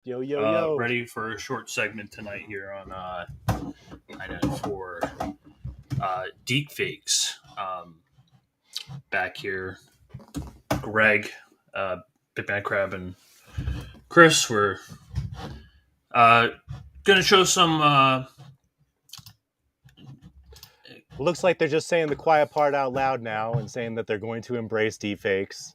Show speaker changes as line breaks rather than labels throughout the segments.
Yo, yo, yo.
Ready for a short segment tonight here on for Deepfakes. Back here, Greg, Big Bad Crab, and Chris were going to show some.
Looks like they're just saying the quiet part out loud now and saying that they're going to embrace deepfakes.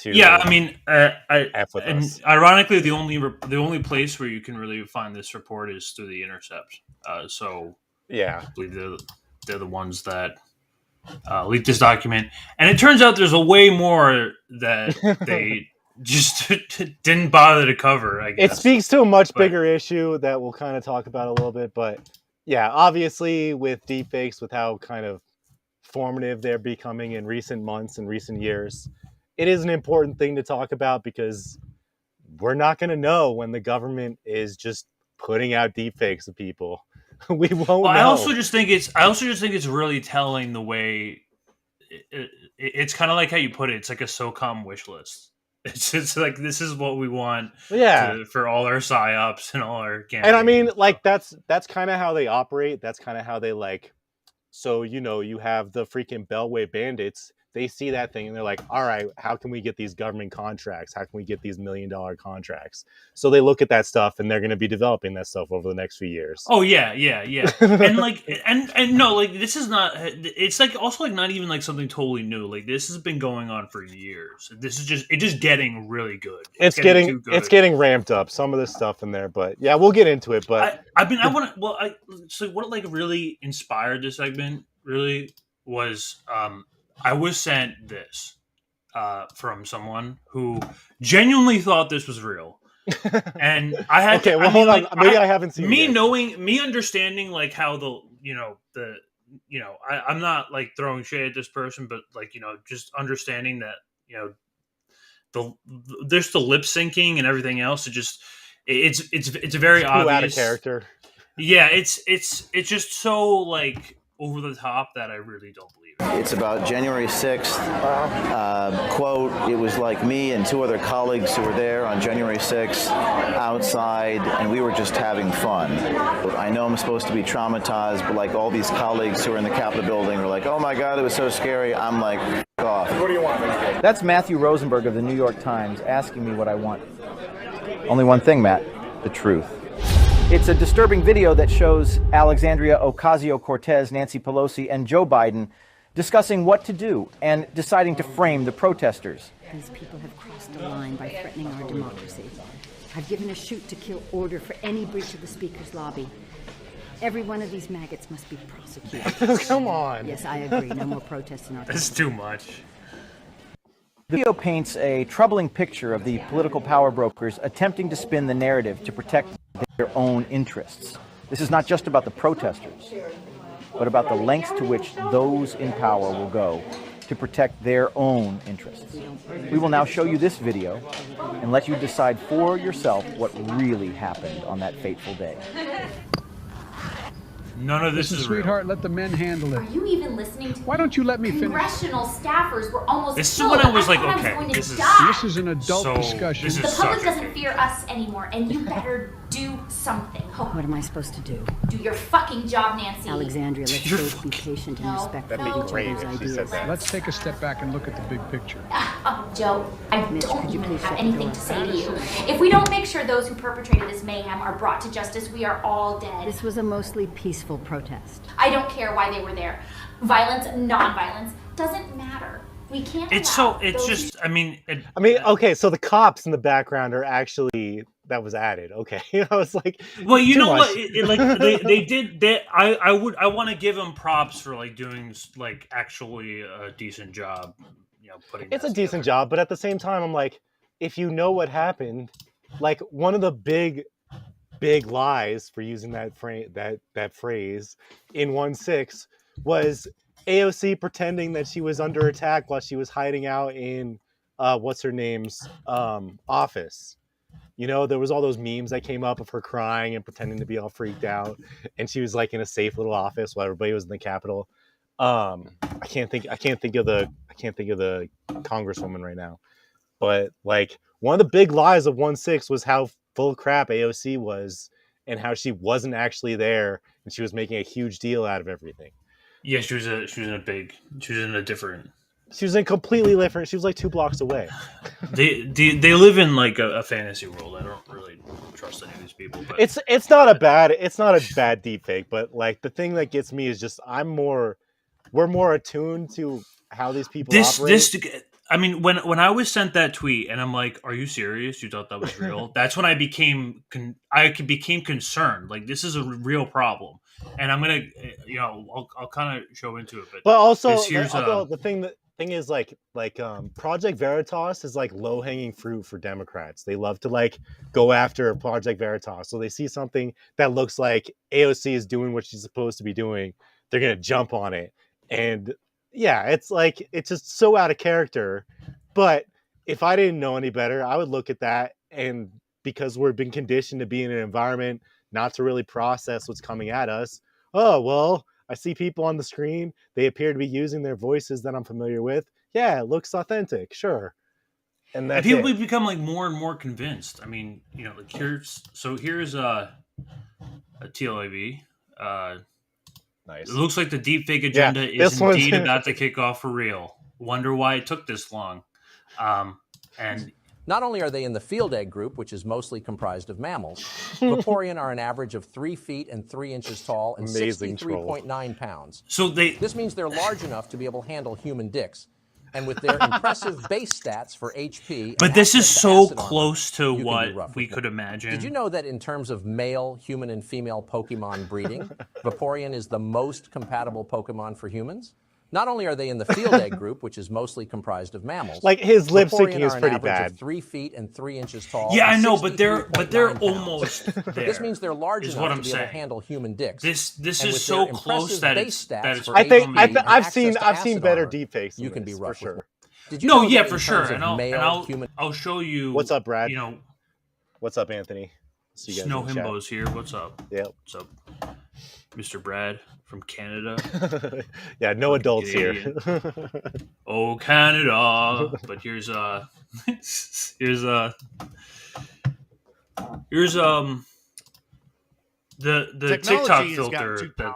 Yeah, I mean,
F with
and
us.
ironically, the only place where you can really find this report is through the Intercept. So
Yeah.
I believe they're the ones that leaked this document, and it turns out there's a way more that they just didn't bother to cover. I guess
It speaks to a much bigger issue that we'll kind of talk about a little bit, but yeah, obviously with deepfakes, with how kind of formative they're becoming in recent months and recent years, it is an important thing to talk about because we're not going to know when the government is just putting out deepfakes of people. We won't know.
I also just think it's really telling the way it's kind of like how you put it. It's like a SOCOM wish list. It's like this is what we want for all our psyops and all our campaigns.
And I mean, like that's kind of how they operate. That's kind of how they like. So you have the freaking Beltway bandits. They see that thing and they're like, all right, how can we get these government contracts? How can we get these $1 million contracts? So they look at that stuff and they're going to be developing that stuff over the next few years.
Oh yeah. And like, and no, like this is not, it's like also like not even like something totally new. Like this has been going on for years. This is just getting really good.
It's getting ramped up, some of this stuff in there, but yeah, we'll get into it. But
so what like really inspired this segment really was, I was sent this from someone who genuinely thought this was real, and I had.
Okay, well, hold on. Maybe I haven't seen
me understanding like how I'm not like throwing shade at this person, but like just understanding that there's the lip syncing and everything else. It's very obvious.
Out of character.
Yeah, it's just so like over the top that I really don't believe it.
It's about January 6th. Quote, it was like me and two other colleagues who were there on January 6th outside, and we were just having fun. I know I'm supposed to be traumatized, but like all these colleagues who are in the Capitol building were like, oh my God, it was so scary. I'm like, F off.
What do you want?
That's Matthew Rosenberg of the New York Times asking me what I want. Only one thing, Matt, the truth. It's a disturbing video that shows Alexandria Ocasio-Cortez, Nancy Pelosi, and Joe Biden discussing what to do and deciding to frame the protesters.
These people have crossed a line by threatening our democracy. I've given a shoot-to-kill order for any breach of the Speaker's lobby. Every one of these maggots must be prosecuted.
Come on.
Yes, I agree. No more protests in our
That's too much.
The video paints a troubling picture of the political power brokers attempting to spin the narrative to protect their own interests. This is not just about the protesters, but about the lengths to which those in power will go to protect their own interests. We will now show you this video and let you decide for yourself what really happened on that fateful day.
None of this is real.
Sweetheart, let the men handle it.
Are you even listening to me?
Why don't you let me finish?
Congressional staffers were almost
This is when I was like, okay,
This is an adult discussion.
The public doesn't fear us anymore, and you better do something.
What am I supposed to do?
Do your fucking job, Nancy.
Alexandria, let's both be patient and respectful of each other's ideas.
Let's take a step back and look at the big picture.
Oh, Joe, I
Mitch,
don't
could you
even
please
have
shut the
anything
door?
to say to you. If we don't make sure those who perpetrated this mayhem are brought to justice, we are all dead.
This was a mostly peaceful protest.
I don't care why they were there. Violence, non-violence, doesn't matter. We can't.
Okay, so the cops in the background are actually, that was added. Okay. I was like,
well, you know what? They did that. I want to give them props for like doing like actually a decent job. Putting
it's a decent job, but at the same time, I'm like, if you know what happened, like one of the big lies for using that phrase in 1/6 was AOC pretending that she was under attack while she was hiding out in what's her name's office. There was all those memes that came up of her crying and pretending to be all freaked out, and she was like in a safe little office while everybody was in the Capitol. I can't think of the congresswoman right now, but like one of the big lies of 1/6 was how full of crap AOC was, and how she wasn't actually there, and she was making a huge deal out of everything.
Yeah, she was in a different.
She was in completely different. She was like 2 blocks away.
They live in like a fantasy world. I don't really trust any of these people. But
It's not a bad deepfake, but like the thing that gets me is just we're more attuned to how these people operate.
I mean, when I was sent that tweet and I'm like, "Are you serious? You thought that was real?" That's when I became concerned. Like, this is a real problem, and I'm gonna, I'll kind of show into it.
But also, the thing is like Project Veritas is like low hanging fruit for Democrats. They love to like go after Project Veritas. So they see something that looks like AOC is doing what she's supposed to be doing, they're gonna jump on it. And yeah, it's just so out of character. But if I didn't know any better, I would look at that, and because we've been conditioned to be in an environment not to really process what's coming at us. Oh, well, I see people on the screen. They appear to be using their voices that I'm familiar with. Yeah, it looks authentic. Sure. And that's
people
it.
become like more and more convinced. I mean, like here's a TLAV.
Nice.
It looks like the deepfake agenda is indeed about to kick off for real. Wonder why it took this long. And
not only are they in the field egg group, which is mostly comprised of mammals, foriegn are an average of 3 feet and 3 inches tall and 63.9 pounds.
So
this means they're large enough to be able to handle human dicks. And with their impressive base stats for HP...
But this is so close to what we could imagine.
Did you know that in terms of male, human, and female Pokemon breeding, foriegn is the most compatible Pokemon for humans? Not only are they in the field egg group, which is mostly comprised of mammals,
like his lip syncing is pretty bad.
Of 3 feet and 3 inches tall.
Yeah, I know, but they're almost there.
This means they're large enough to be able to handle human dicks.
This is so close that it's
I've seen better deepfakes.
You can be rough
for sure.
Did you know
for sure, and I'll show you.
What's up, Brad? What's up, Anthony?
Snow Himbo's here. What's up?
Yeah.
What's up, Mr. Brad from Canada?
Yeah, no adults here.
Oh, Canada! But here's the TikTok filter that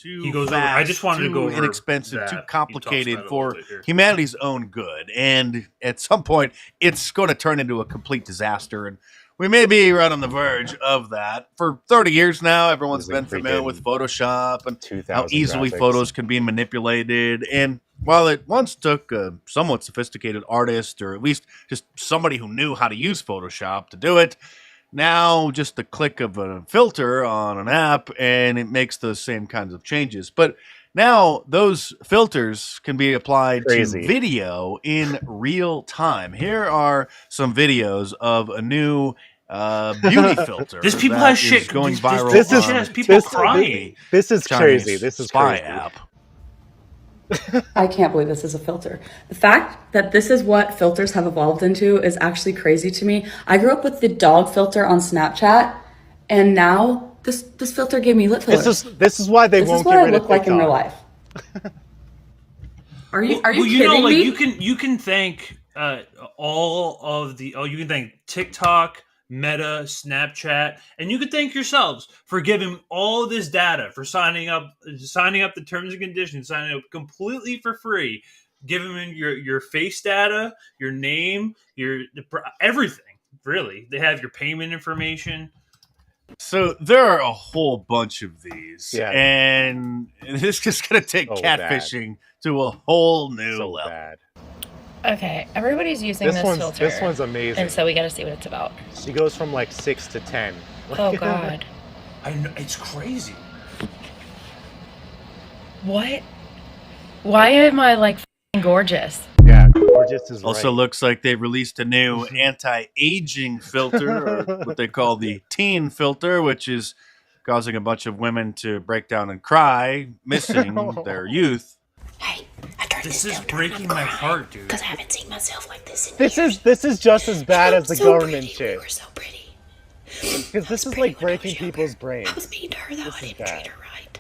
he goes over. I just wanted to go over
inexpensive, too complicated for humanity's own good, and at some point, it's going to turn into a complete disaster. And we may be right on the verge of that. For 30 years now, everyone's been familiar with Photoshop and how easily photos can be manipulated. And while it once took a somewhat sophisticated artist, or at least just somebody who knew how to use Photoshop to do it, now just the click of a filter on an app and it makes those same kinds of changes. But now those filters can be applied to video in real time. Here are some videos of a new beauty filter.
This people has shit
going viral.
This has people crying.
This is crazy. This is
spy
crazy.
app.
I can't believe this is a filter. The fact that this is what filters have evolved into is actually crazy to me. I grew up with the dog filter on Snapchat, and now this filter gave me lip fillers.
This is why they won't get rid of TikTok. This is what I look like in real life.
Are you kidding me?
You can thank you can thank TikTok, Meta, Snapchat, and you can thank yourselves for giving all of this data, for signing up the terms and conditions, signing up completely for free, giving them your face data, your name, your everything. Really, they have your payment information.
So there are a whole bunch of these, and this is just going to take catfishing to a whole new level.
Bad.
Okay, everybody's using this filter.
This one's amazing.
And so we got to see what it's about.
She goes from like 6 to 10.
Oh God.
I know, it's crazy.
What? Why am I like gorgeous?
Yeah, gorgeous is
also looks like they released a new anti-aging filter, or what they call the teen filter, which is causing a bunch of women to break down and cry, missing their youth.
Hey,
this is breaking my heart, dude.
Because I haven't seen myself like this in years.
This is just as bad as the government shit.
You were so pretty.
Because this is like breaking people's brains.
I was mean to her though. I didn't treat her right.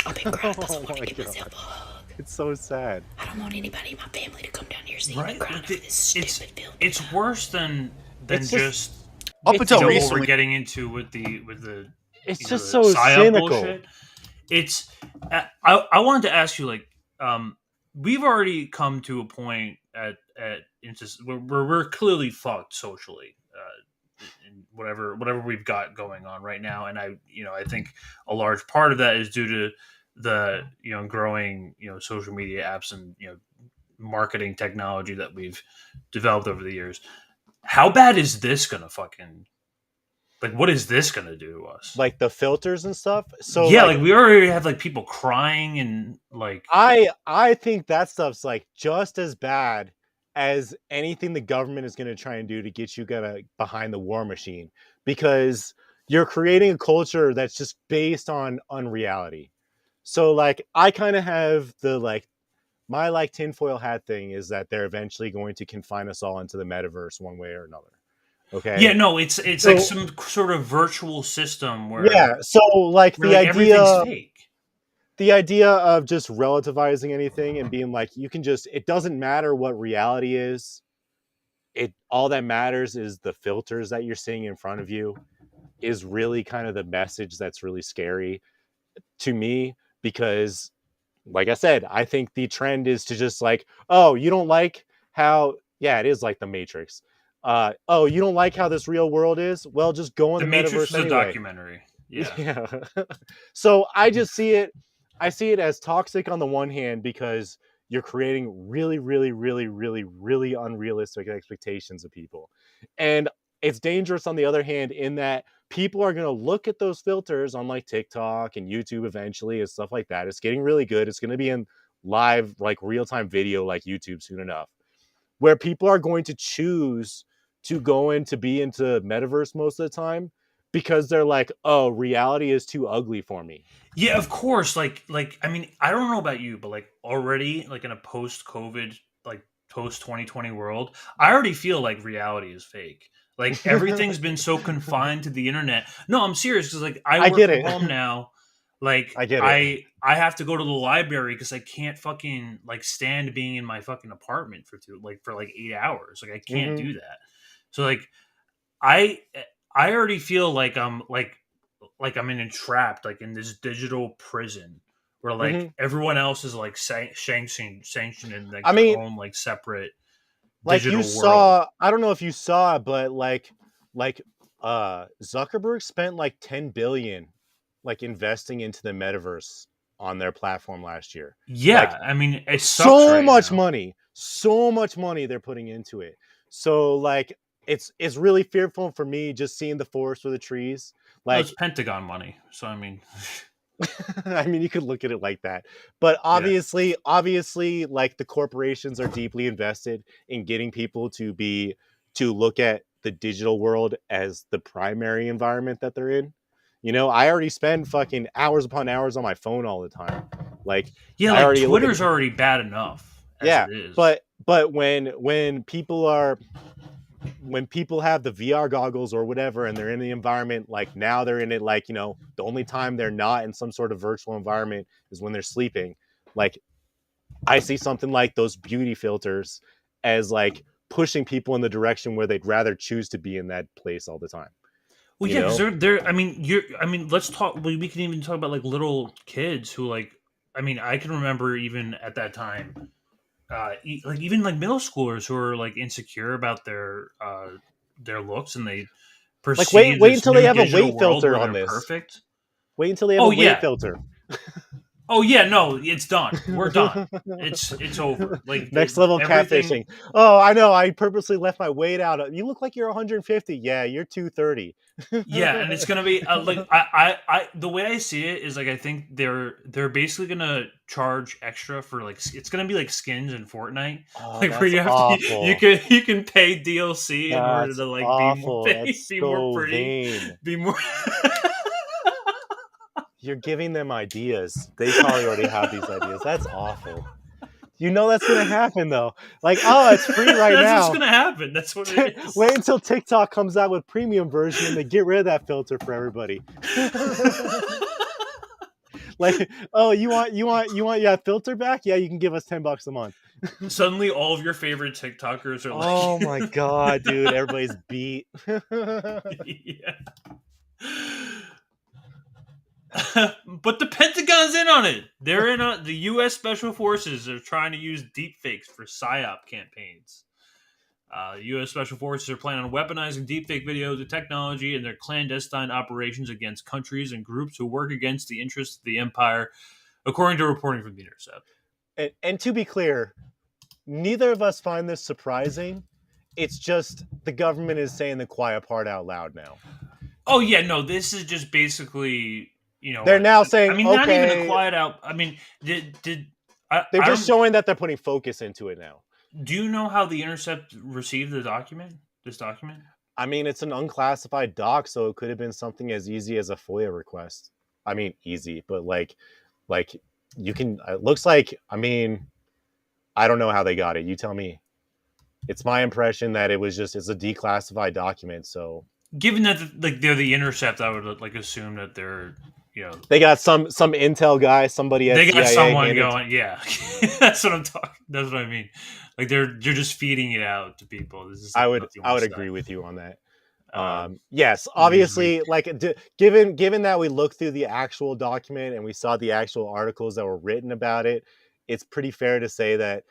I've been crying. I want to give myself a hug.
It's so sad.
I don't want anybody in my family to come down here seeing me crying over this stupid filter.
It's worse than than just
up until
what
recently
we're getting into with the
it's
you know,
just
the
so
psyop
cynical.
bullshit. It's I wanted to ask you, like, we've already come to a point at where we're clearly fucked socially, in whatever we've got going on right now, and I think a large part of that is due to the growing social media apps and marketing technology that we've developed over the years. How bad is this gonna fucking, like, what is this gonna do to us?
Like the filters and stuff. So
yeah, like we already have like people crying and like
I think that stuff's like just as bad as anything the government is going to try and do to get you behind the war machine, because you're creating a culture that's just based on unreality. So like I kind of have my like tinfoil hat thing is that they're eventually going to confine us all into the metaverse one way or another. Okay.
Yeah, no, it's so, like some sort of virtual system where
so like the idea
everything's fake.
The idea of just relativizing anything and being like, it doesn't matter what reality is. All that matters is the filters that you're seeing in front of you, is really kind of the message that's really scary to me, because like I said, I think the trend is to just like, oh, you don't like how, it is like the Matrix. Oh, you don't like how this real world is? Well, just go in the
Matrix
metaverse
was
anyway.
a documentary. Yeah.
So I see it as toxic on the one hand, because you're creating really, really, really, really, really unrealistic expectations of people. And it's dangerous on the other hand, in that people are going to look at those filters on like TikTok and YouTube eventually and stuff like that. It's getting really good. It's going to be in live, like real-time video, like YouTube soon enough, where people are going to choose to go in to be into metaverse most of the time, because they're like, oh, reality is too ugly for me.
Yeah, of course. Like I mean, I don't know about you, but like already, like in a post-COVID, like post-2020 world, I already feel like reality is fake. Like everything's been so confined to the internet. No, I'm serious, because like I work from home now. Like I have to go to the library because I can't fucking like stand being in my fucking apartment for 8 hours. Like I can't do that. So like I already feel like I'm I'm entrapped like in this digital prison where like everyone else is like sanctioned in like their own like separate
like
digital
you
world.
saw, I don't know if you saw, but like Zuckerberg spent like 10 billion like investing into the metaverse on their platform last year.
Yeah,
like,
I mean, it's
so much money they're putting into it. So like it's really fearful for me just seeing the forest for the trees. Like
it's Pentagon money. So I mean
I mean, you could look at it like that, but obviously like the corporations are deeply invested in getting people to look at the digital world as the primary environment that they're in. I already spend fucking hours upon hours on my phone all the time. Like,
like Twitter's already bad enough as it is.
But when people have the VR goggles or whatever, and they're in the environment, like now they're in it, like, the only time they're not in some sort of virtual environment is when they're sleeping. Like, I see something like those beauty filters as like pushing people in the direction where they'd rather choose to be in that place all the time.
Well, yeah, because they're. I mean, let's talk. We can even talk about like little kids who like. I mean, I can remember even at that time, like even like middle schoolers who are like insecure about their looks, and they perceive
like wait until they have a weight
world
filter
where
on
they're
this.
Perfect.
Wait until they have a weight filter.
Oh yeah, no, it's done. We're done. It's over. Like
next level catfishing. Oh, I know. I purposely left my weight out. You look like you're 150. Yeah, you're 230.
Yeah, and it's gonna be like I the way I see it is like I think they're basically gonna charge extra for like it's gonna be like skins in Fortnite, like where you have to you can pay DLC in order to like be more pretty, be more.
You're giving them ideas. They probably already have these ideas. That's awful. That's going to happen, though. Like, oh, it's free right now.
That's what's going to happen. That's what it is.
Wait until TikTok comes out with premium version and they get rid of that filter for everybody. Like, oh, you want your filter back? Yeah, you can give us $10 a month.
Suddenly, all of your favorite TikTokers are like,
oh my god, dude, everybody's beat.
yeah. But the Pentagon's in on it. They're in on the U.S. Special Forces are trying to use deepfakes for psyop campaigns. U.S. Special Forces are planning on weaponizing deepfake videos and technology in their clandestine operations against countries and groups who work against the interests of the empire, according to reporting from The Intercept.
And to be clear, neither of us find this surprising. It's just the government is saying the quiet part out loud now.
Oh yeah, no, this is just basically,
they're now saying,
I mean,
okay,
not even a quiet out. I mean,
they're just showing that they're putting focus into it now.
Do you know how The Intercept received this document?
I mean, it's an unclassified doc, so it could have been something as easy as a FOIA request. I mean, easy, but like you can. It looks like. I mean, I don't know how they got it. You tell me. It's my impression that it's a declassified document. So,
given that they're The Intercept, I would assume that they're
they got some intel guy, somebody at
they got
CIA
someone going. Yeah, that's what I'm talking. That's what I mean. Like they're just feeding it out to people. This is
I would agree with you on that. Yes, obviously, given that we looked through the actual document and we saw the actual articles that were written about it, it's pretty fair to say that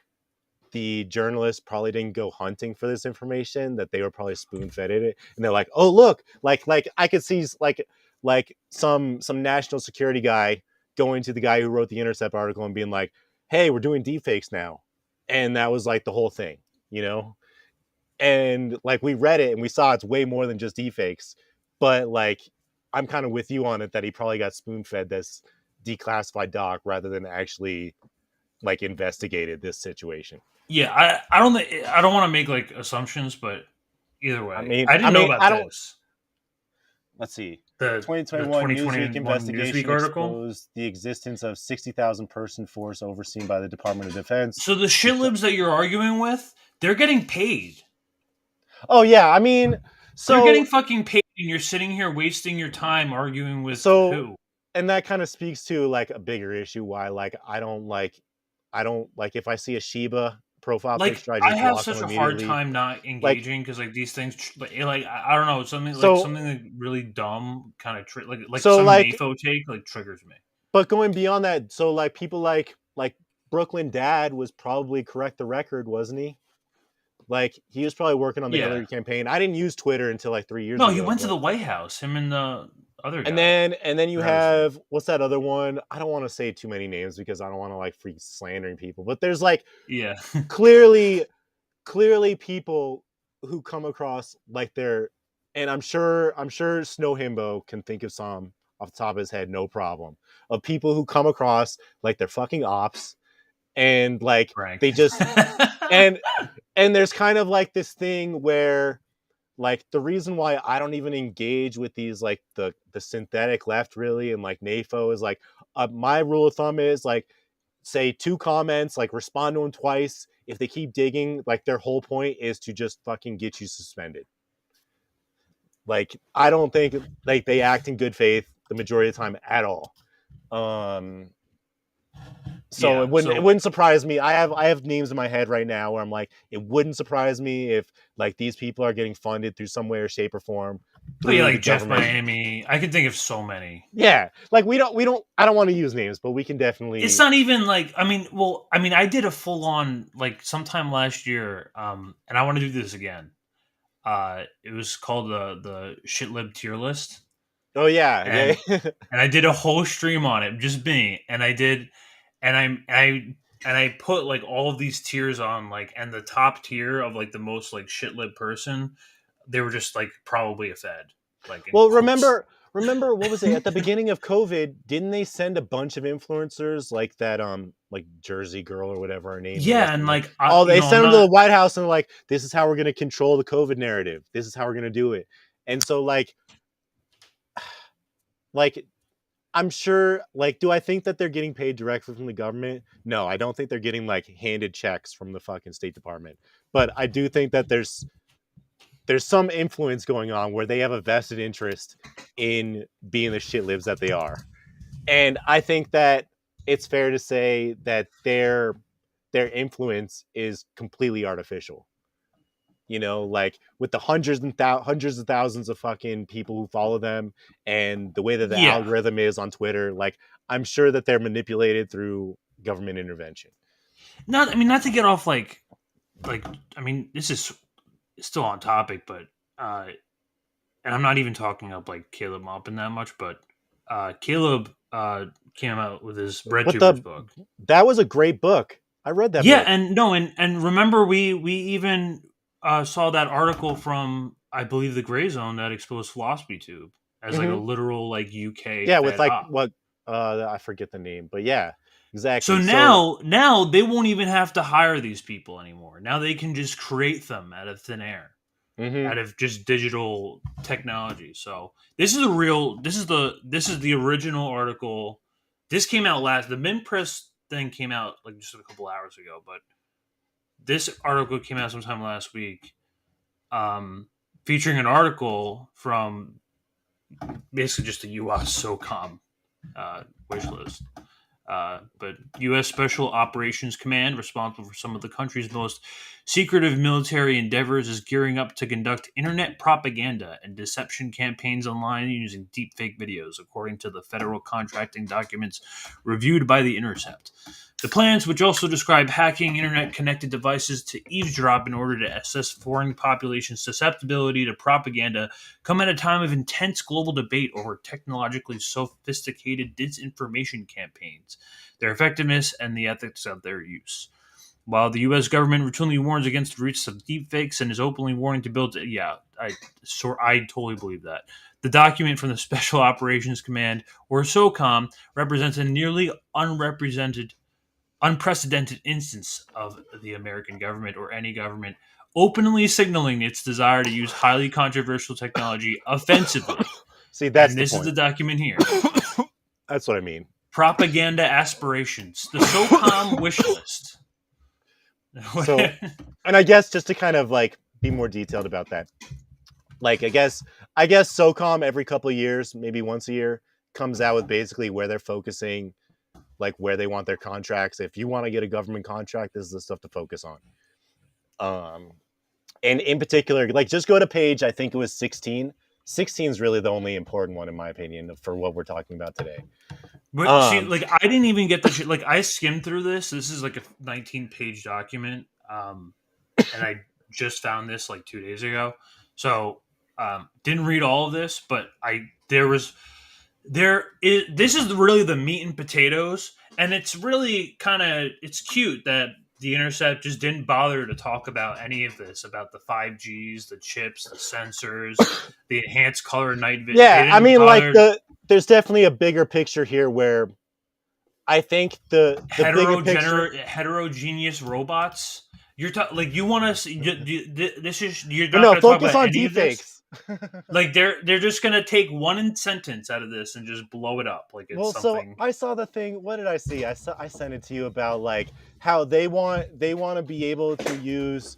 the journalists probably didn't go hunting for this information, that they were probably spoon-fed it, and they're like, oh look, like I could see like some national security guy going to the guy who wrote the Intercept article and being like, hey, we're doing deepfakes now. And that was like the whole thing, and like we read it and we saw it's way more than just deepfakes, but like I'm kind of with you on it that he probably got spoon-fed this declassified doc rather than actually like investigated this situation.
Yeah, I don't want to make like assumptions, but either way, I didn't know about this.
Let's see.
The
2021 Newsweek investigation
Newsweek article
exposed the existence of 60,000 person force overseen by the Department of Defense.
So the shitlibs that you're arguing with, they're getting paid.
Oh yeah, I mean, so
they're getting fucking paid, and you're sitting here wasting your time arguing with who?
And that kind of speaks to like a bigger issue why I don't like if I see a Shiba profile picture,
I have such a hard time not engaging because these things I don't know, something something really dumb kind of some NAFO take triggers me.
But going beyond that, so like people like Brooklyn Dad was probably correct the record, wasn't he? Like he was probably working on the Hillary campaign. I didn't use Twitter until like 3 years ago.
No, he went to the White House, him and the other guy.
And then you have what's that other one? I don't want to say too many names because I don't want to like freak slandering people. But there's clearly people who come across like they're, and I'm sure Snow Himbo can think of some off the top of his head, no problem, of people who come across like they're fucking ops and like they just and there's kind of like this thing where like the reason why I don't even engage with these like the synthetic left really and like NAFO is like my rule of thumb is like say 2 comments, like respond to them twice. If they keep digging, like their whole point is to just fucking get you suspended. Like I don't think like they act in good faith the majority of the time at all. So it wouldn't surprise me. I have names in my head right now where I'm like, it wouldn't surprise me if like these people are getting funded through some way or shape or form.
Like Jeff Miami. I can think of so many.
Yeah. Like I don't want to use names, but we can definitely.
It's not even like, I did a full on like sometime last year, and I want to do this again. It was called the Shitlib tier list.
Oh yeah.
And I did a whole stream on it, just me. And I did. And I put like all of these tiers on like, and the top tier of like the most like shitlib person, they were just like probably a Fed. Like,
well, remember what was it at the beginning of COVID? Didn't they send a bunch of influencers like that like Jersey Girl or whatever her name?
Yeah, and like
they sent them to the White House and they're like, this is how we're gonna control the COVID narrative. This is how we're gonna do it. And so like I'm sure, like, do I think that they're getting paid directly from the government? No, I don't think they're getting like handed checks from the fucking State Department. But I do think that there's some influence going on where they have a vested interest in being the shitlibs that they are. And I think that it's fair to say that they're their influence is completely artificial. You know, like with the hundreds of thousands of fucking people who follow them, and the way that the
Yeah.
algorithm is on Twitter, like I'm sure that they're manipulated through government intervention.
Not to get off I mean, this is still on topic, but and I'm not even talking up like Caleb Maupin that much, but Caleb came out with his BreadTubers book.
That was a great book. I read that
Yeah,
book.
and remember we even saw that article from, I believe, the Gray Zone that exposed Philosophy Tube as like a literal like UK
Yeah, with
Fed
like
op.
what I forget the name, but yeah, exactly.
So now they won't even have to hire these people anymore. Now they can just create them out of thin air, out of just digital technology. So this is the original article. This came out last. The Mint Press thing came out like just a couple hours ago, but this article came out sometime last week, featuring an article from basically just the U.S. SOCOM wish list. But U.S. Special Operations Command, responsible for some of the country's most secretive military endeavors, is gearing up to conduct internet propaganda and deception campaigns online using deepfake videos, according to the federal contracting documents reviewed by The Intercept. The plans, which also describe hacking internet-connected devices to eavesdrop in order to assess foreign populations' susceptibility to propaganda, come at a time of intense global debate over technologically sophisticated disinformation campaigns, their effectiveness, and the ethics of their use. While the U.S. government routinely warns against the risks of deepfakes and is openly warning to build... Yeah, I totally believe that. The document from the Special Operations Command, or SOCOM, represents a nearly unprecedented instance of the American government, or any government, openly signaling its desire to use highly controversial technology offensively.
See, that's
and this
the
is
point.
the document here.
That's what I mean.
Propaganda aspirations. The SOCOM wish list.
So, and I guess just to kind of like be more detailed about that, like I guess SOCOM every couple of years, maybe once a year, comes out with basically where they're focusing, like where they want their contracts. If you want to get a government contract, this is the stuff to focus on. And in particular, like just go to page, I think it was 16. 16 is really the only important one in my opinion for what we're talking about today.
But see, like I didn't even get the shit. Like I skimmed through this. This is like a 19-page document, and I just found this like 2 days ago. So didn't read all of this, but this is really the meat and potatoes, and it's really it's cute that The Intercept just didn't bother to talk about any of this, about the 5Gs, the chips, the sensors, the enhanced color night vision.
Yeah, I mean, there's definitely a bigger picture here where I think the bigger picture,
heterogeneous robots. You're like you want to see this is you're
not
going to talk
focus
about
on
any
deepfakes.
Like they're just going to take one sentence out of this and just blow it up like it's something.
So I saw the thing. What did I see? I sent it to you about like how they want to be able to use,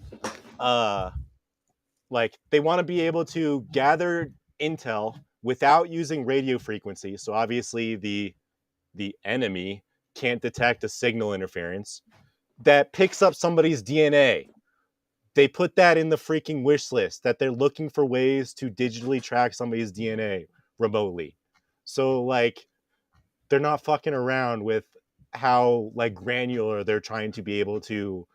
like they want to be able to gather intel without using radio frequency. So obviously the enemy can't detect a signal interference that picks up somebody's DNA. They put that in the freaking wish list, that they're looking for ways to digitally track somebody's DNA remotely. So like they're not fucking around with how like granular they're trying to be able to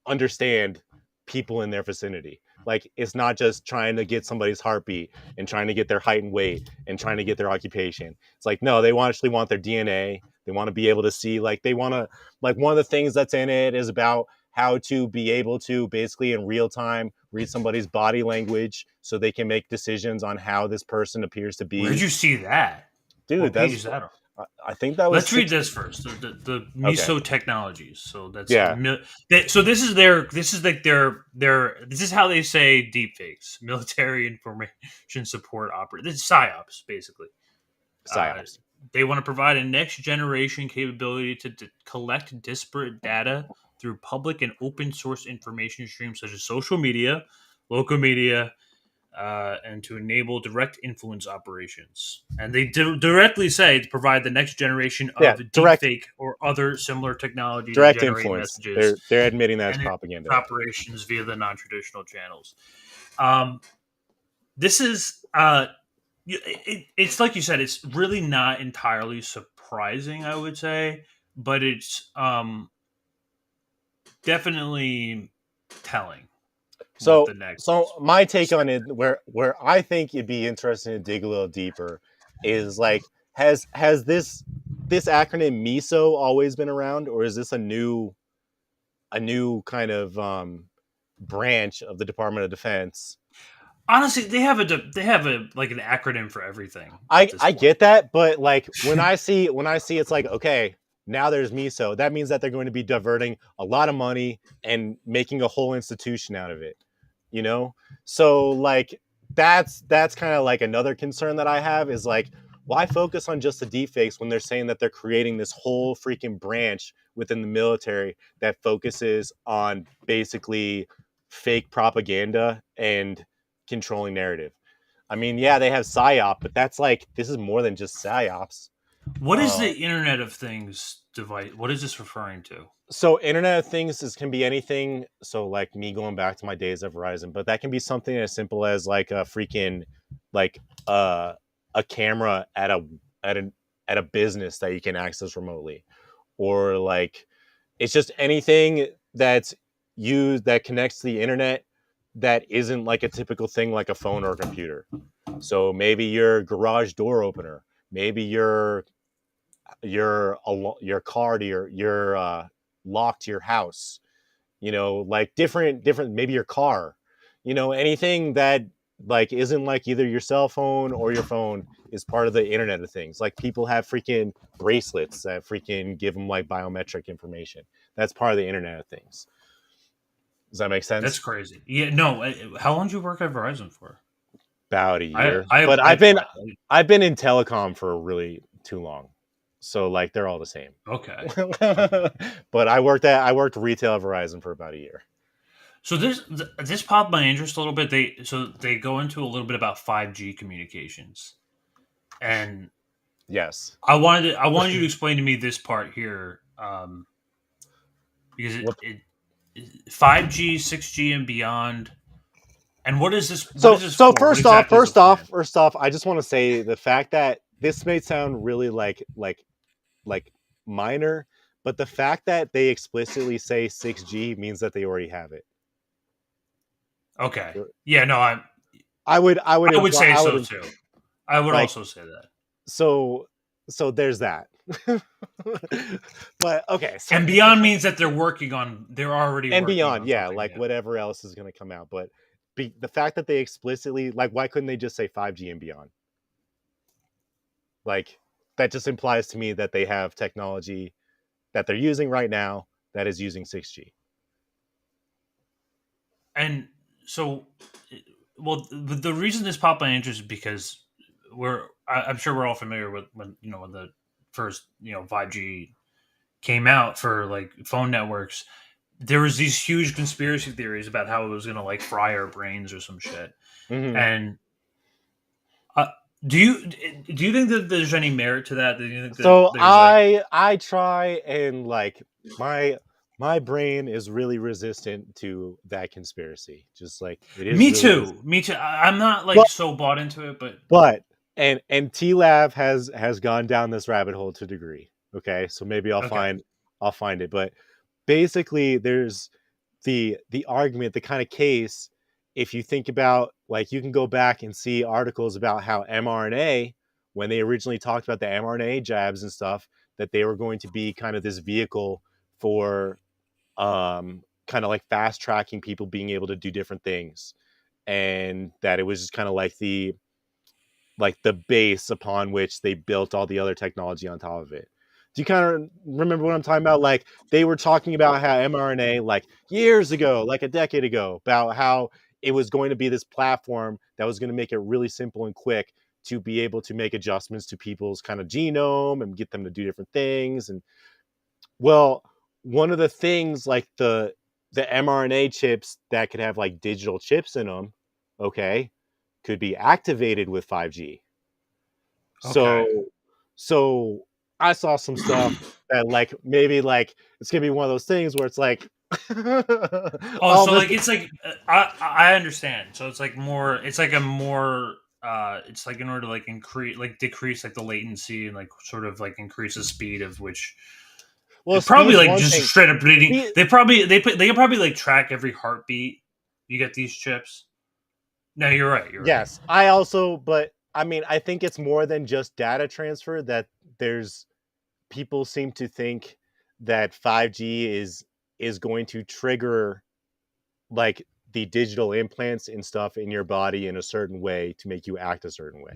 understand people in their vicinity. Like it's not just trying to get somebody's heartbeat and trying to get their height and weight and trying to get their occupation. It's like, no, they actually want their DNA. They want to be able to see, like they want to, like one of the things that's in it is about how to be able to basically in real time read somebody's body language so they can make decisions on how this person appears to be.
Where'd you see that?
Dude,
what page is that on?
I think that was.
Let's read this first. The MISO Technologies. So that's So this is how they say deepfakes, military information support operator. This is psyops basically.
Psyops.
They want to provide a next generation capability to collect disparate data through public and open source information streams such as social media, local media, and to enable direct influence operations. And they directly say to provide the next generation of deepfake or other similar technology to
direct
generate
influence.
messages.
They're admitting that as
and
propaganda.
Operations via the non-traditional channels. This is it's like you said, it's really not entirely surprising, I would say, but it's definitely telling.
So my take on it, where I think it'd be interesting to dig a little deeper, is like has this acronym MISO always been around, or is this a new kind of branch of the Department of Defense?
Honestly, they have a like an acronym for everything.
I get that, but like when I see it's like, okay, now there's MISO, that means that they're going to be diverting a lot of money and making a whole institution out of it, you know? So like that's kind of like another concern that I have, is like, why focus on just the deepfakes when they're saying that they're creating this whole freaking branch within the military that focuses on basically fake propaganda and controlling narrative? I mean, yeah, they have PSYOP, but that's like, this is more than just PSYOPs.
What is the Internet of Things device? What is this referring to?
So Internet of Things can be anything. So like me going back to my days of Verizon, but that can be something as simple as like a freaking like a camera at a business that you can access remotely, or like it's just anything that's used that connects to the internet that isn't like a typical thing like a phone or a computer. So maybe your garage door opener, maybe your car to your lock to your house, like different, maybe your car, anything that like isn't like either your cell phone or your phone is part of the Internet of Things. Like people have freaking bracelets that freaking give them like biometric information. That's part of the Internet of Things. Does that make sense?
That's crazy. Yeah, no. How long did you work at Verizon for?
About a year. But I've been in telecom for really too long. So like they're all the same.
Okay.
But I worked retail at Verizon for about a year.
So this popped my interest a little bit. They go into a little bit about 5G communications. And
yes.
I wanted you to explain to me this part here. Because it 5G, 6G and beyond. And what is this?
So first off, I just want to say the fact that this may sound really like minor, but the fact that they explicitly say 6G means that they already have it.
Okay. Yeah, no,
I would
say so too. I would also say that.
So there's that. But okay. So,
and beyond means that they're already
and
working
beyond,
on
yeah, like whatever else is going to come out. But the fact that they explicitly, like, why couldn't they just say 5G and beyond? Like, that just implies to me that they have technology that they're using right now that is using 6G.
And so, well, the reason this popped my interest is because I'm sure we're all familiar with when the first 5G came out for like phone networks. There was these huge conspiracy theories about how it was going to like fry our brains or some shit.
Mm-hmm.
And do you think that there's any merit to that? Do you think that
so I try and like my brain is really resistant to that conspiracy. Just like it is.
Me too. I'm not like so bought into it,
but and T-Lab has gone down this rabbit hole to a degree. Okay, so maybe I'll find it. But basically, there's the argument, the kind of case. If you think about, like, you can go back and see articles about how mRNA, when they originally talked about the mRNA jabs and stuff, that they were going to be kind of this vehicle for kind of like fast tracking people being able to do different things, and that it was just kind of like the base upon which they built all the other technology on top of it. Do you kind of remember what I'm talking about? Like, they were talking about how mRNA, like years ago, like a decade ago, about how it was going to be this platform that was going to make it really simple and quick to be able to make adjustments to people's kind of genome and get them to do different things. And well, one of the things, like the mRNA chips that could have like digital chips in them, okay, could be activated with 5G.
Okay.
So I saw some stuff that like maybe like it's gonna be one of those things where it's like
Oh, so like it's like I understand. So it's like more. It's like a more. It's like in order to like decrease like the latency and like sort of like increase the speed of which. Well, probably like just thing. Straight up bleeding. They can probably like track every heartbeat. You get these chips. No, you're right.
Yes,
right.
But I mean, I think it's more than just data transfer. That there's people seem to think that 5G is going to trigger like the digital implants and stuff in your body in a certain way to make you act a certain way.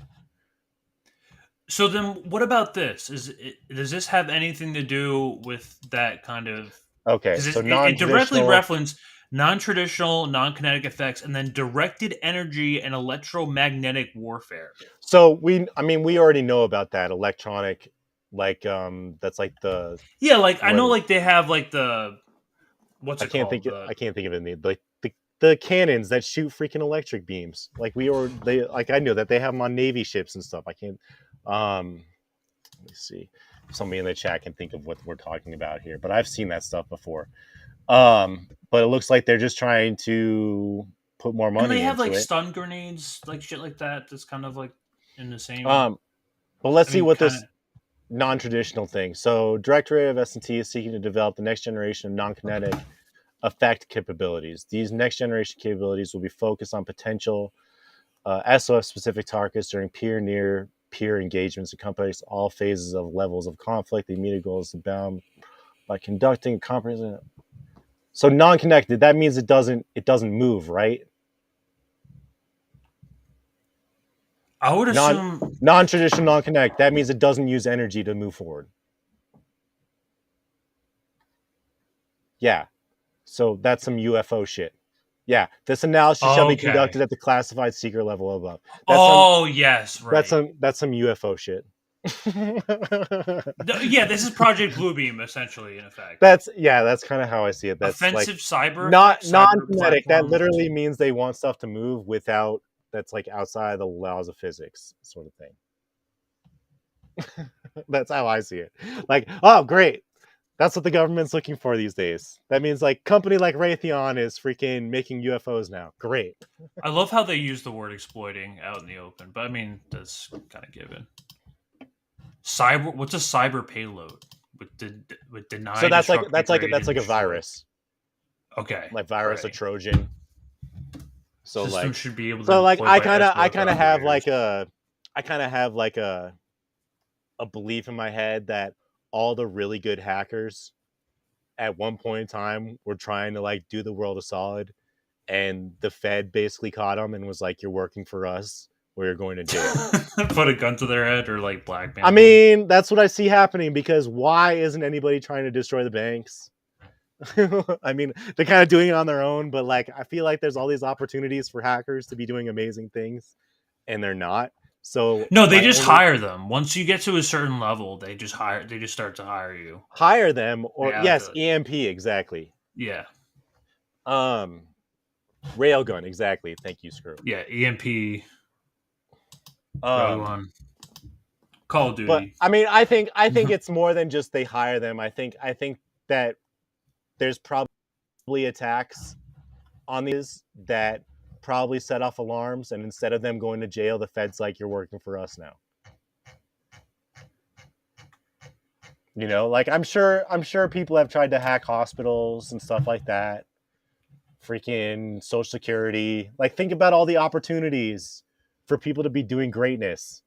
So then what about this? Does this have anything to do with that kind of...
Okay, so
it directly references non-traditional, non-kinetic effects and then directed energy and electromagnetic warfare.
So we already know about that electronic, like that's like the...
Yeah, like I know like they have like the... What's it called?
I can't think of it. Like the cannons that shoot freaking electric beams. Like I know that they have them on Navy ships and stuff. I can't... let me see if somebody in the chat can think of what we're talking about here, but I've seen that stuff before. But it looks like they're just trying to put more money into it.
And they have like stun grenades, like shit like that. That's kind of like in the same.
But let's see what this non-traditional thing. So, Directorate of S&T is seeking to develop the next generation of non-kinetic effect capabilities. These next generation capabilities will be focused on potential SOF specific targets during peer engagements accompanies all phases of levels of conflict. The immediate goal is bound by conducting comprehensive. So non-connected, that means it doesn't move, right?
I would assume
non-traditional, non-connect. That means it doesn't use energy to move forward. Yeah. So that's some UFO shit. Yeah, this analysis shall be conducted at the classified secret level above.
Yes, right.
That's some UFO shit.
Yeah, this is Project Bluebeam, essentially, in effect.
That's kind of how I see it. That's
offensive cyber,
not non-kinetic. That literally means they want stuff to move without. That's like outside the laws of physics, sort of thing. That's how I see it. Like, oh, great. That's what the government's looking for these days. That means like company like Raytheon is freaking making UFOs now. Great.
I love how they use the word exploiting out in the open, but I mean that's kind of given. Cyber. What's a cyber payload? With denied.
So that's like a virus.
Okay.
Like virus, a Trojan. So
system
like
should be able to.
So like I kind of have like a belief in my head that all the really good hackers at one point in time were trying to like do the world a solid, and the Fed basically caught them and was like, "You're working for us, or you're going to jail."
Put a gun to their head or like blackmail.
I mean, that's what I see happening because why isn't anybody trying to destroy the banks? I mean, they're kind of doing it on their own, but like I feel like there's all these opportunities for hackers to be doing amazing things, and they're not. So
no, they just hire them. Once you get to a certain level, they just start to hire you.
Hire them, or yes, EMP exactly.
Yeah.
Railgun exactly. Thank you, Screw.
Yeah, EMP. Call of Duty.
But I mean, I think it's more than just they hire them. I think that there's probably attacks on these that probably set off alarms, and instead of them going to jail, the Fed's like, "You're working for us now." You know, like I'm sure people have tried to hack hospitals and stuff like that. Freaking Social Security. Like, think about all the opportunities for people to be doing greatness.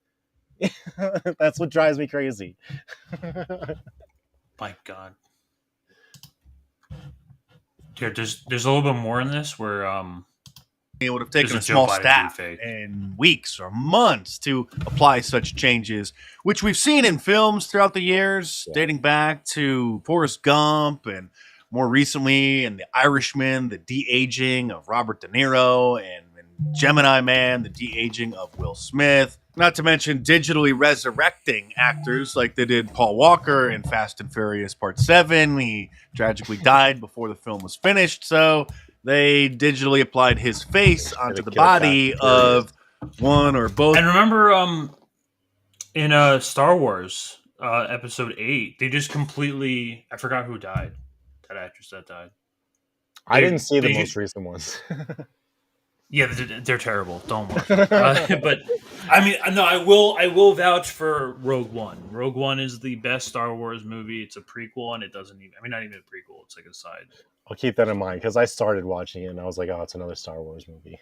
That's what drives me crazy.
My God. Here, there's a little bit more in this where
it would have taken a small staff and weeks or months to apply such changes, which we've seen in films throughout the years, dating back to Forrest Gump and more recently in The Irishman, the de-aging of Robert De Niro, and Gemini Man, the de-aging of Will Smith. Not to mention digitally resurrecting actors like they did Paul Walker in Fast and Furious Part 7. He tragically died before the film was finished, so they digitally applied his face onto the body of one or both.
And remember, in Star Wars, Episode 8, they just completely... I forgot who died. That actress that died.
I didn't see the most recent ones.
Yeah, they're terrible. Don't watch them. But I mean, no, I will vouch for Rogue One. Rogue One is the best Star Wars movie. It's a prequel, and it doesn't even... I mean, not even a prequel. It's like a side.
I'll keep that in mind because I started watching it and I was like, oh, it's another Star Wars movie.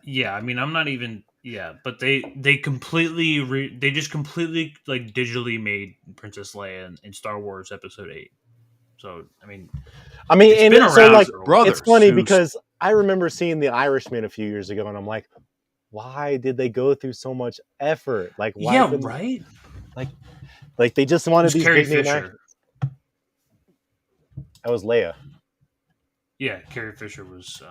Yeah, I mean, I'm not even... Yeah, but they completely... they just completely, like, digitally made Princess Leia in Star Wars Episode 8. So, I mean,
and so like,
brothers,
it's funny because I remember seeing The Irishman a few years ago, and I'm like, why did they go through so much effort? Like, why?
Yeah, right.
Like they just wanted these
Carrie
big name
Fisher.
actors. That was Leia.
Yeah, Carrie Fisher was.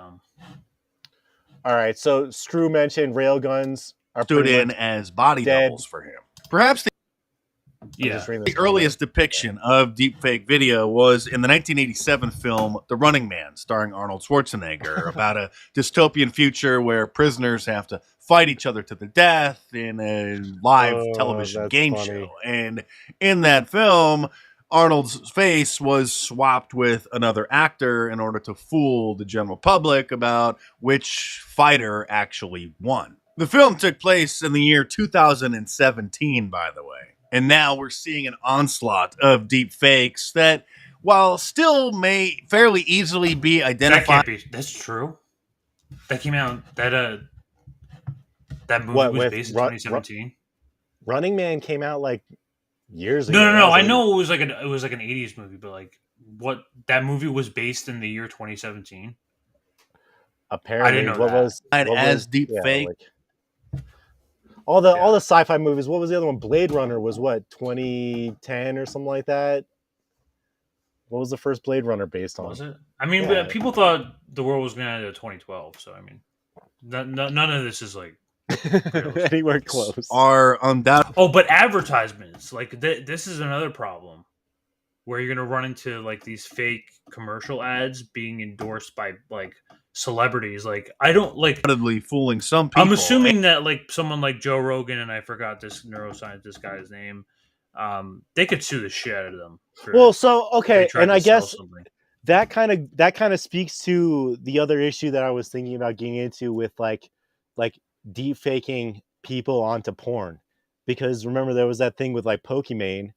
All
right, so Screw mentioned railguns are
stood in as body doubles for him. Perhaps the earliest depiction of deepfake video was in the 1987 film The Running Man, starring Arnold Schwarzenegger, about a dystopian future where prisoners have to fight each other to the death in a live television game show. And in that film, Arnold's face was swapped with another actor in order to fool the general public about which fighter actually won. The film took place in the year 2017, by the way. And now we're seeing an onslaught of deep fakes that, while still may fairly easily be identified...
That's true. That came out... That movie was based in 2017.
Running Man came out like years ago.
No. I know it was like an 80s movie, but like what that movie was based in the year 2017.
Apparently,
I didn't know
what
was deep fake.
All the sci-fi movies. What was the other one? Blade Runner was what, 2010 or something like that. What was the first Blade Runner based on?
Was it? I mean, people thought the world was going to end in 2012. So I mean, none of this is like
anywhere close.
Are undoubtedly.
Oh, but advertisements like this is another problem where you're going to run into like these fake commercial ads being endorsed by like celebrities. Like I don't like
fooling some people.
I'm assuming that like someone like Joe Rogan, and I forgot this neuroscientist guy's name, they could sue the shit out of them.
And I guess that kind of speaks to the other issue that I was thinking about getting into with like deep faking people onto porn, because remember there was that thing with like Pokimane.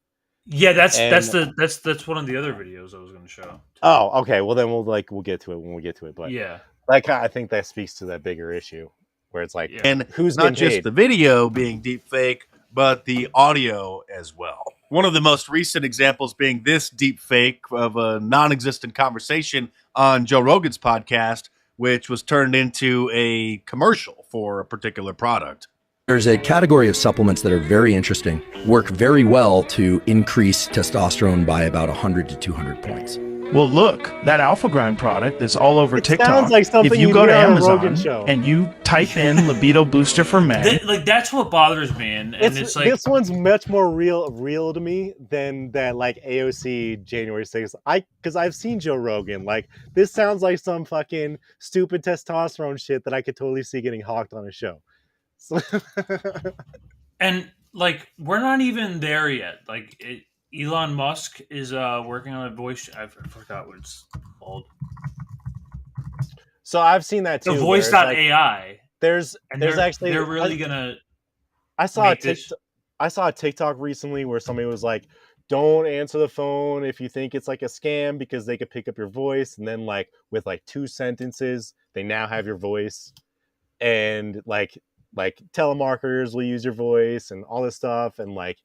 Yeah, that's one of the other videos I was going to show.
Oh, okay. Well, then we'll get to it when we get to it. But
yeah,
I think that speaks to that bigger issue where it's like,
and
who's
not just the video being deep fake, but the audio as well. One of the most recent examples being this deep fake of a non-existent conversation on Joe Rogan's podcast, which was turned into a commercial for a particular product.
There's a category of supplements that are very interesting, work very well to increase testosterone by about 100 to 200 points.
Well, look, that Alpha Grind product is all over TikTok.
Sounds like something
if you go to
Amazon
and you type in libido booster for men,
that's what bothers me. And it's like
this one's much more real to me than that like AOC January 6th. Because I've seen Joe Rogan. Like this sounds like some fucking stupid testosterone shit that I could totally see getting hawked on a show.
And like we're not even there yet. Like Elon Musk is working on a voice. I forgot what it's called.
So I've seen that too.
The voice.ai.
There's actually
they're really gonna.
I saw a TikTok recently where somebody was like, "Don't answer the phone if you think it's like a scam because they could pick up your voice." And then like with like 2 sentences, they now have your voice, and like telemarketers will use your voice and all this stuff, and like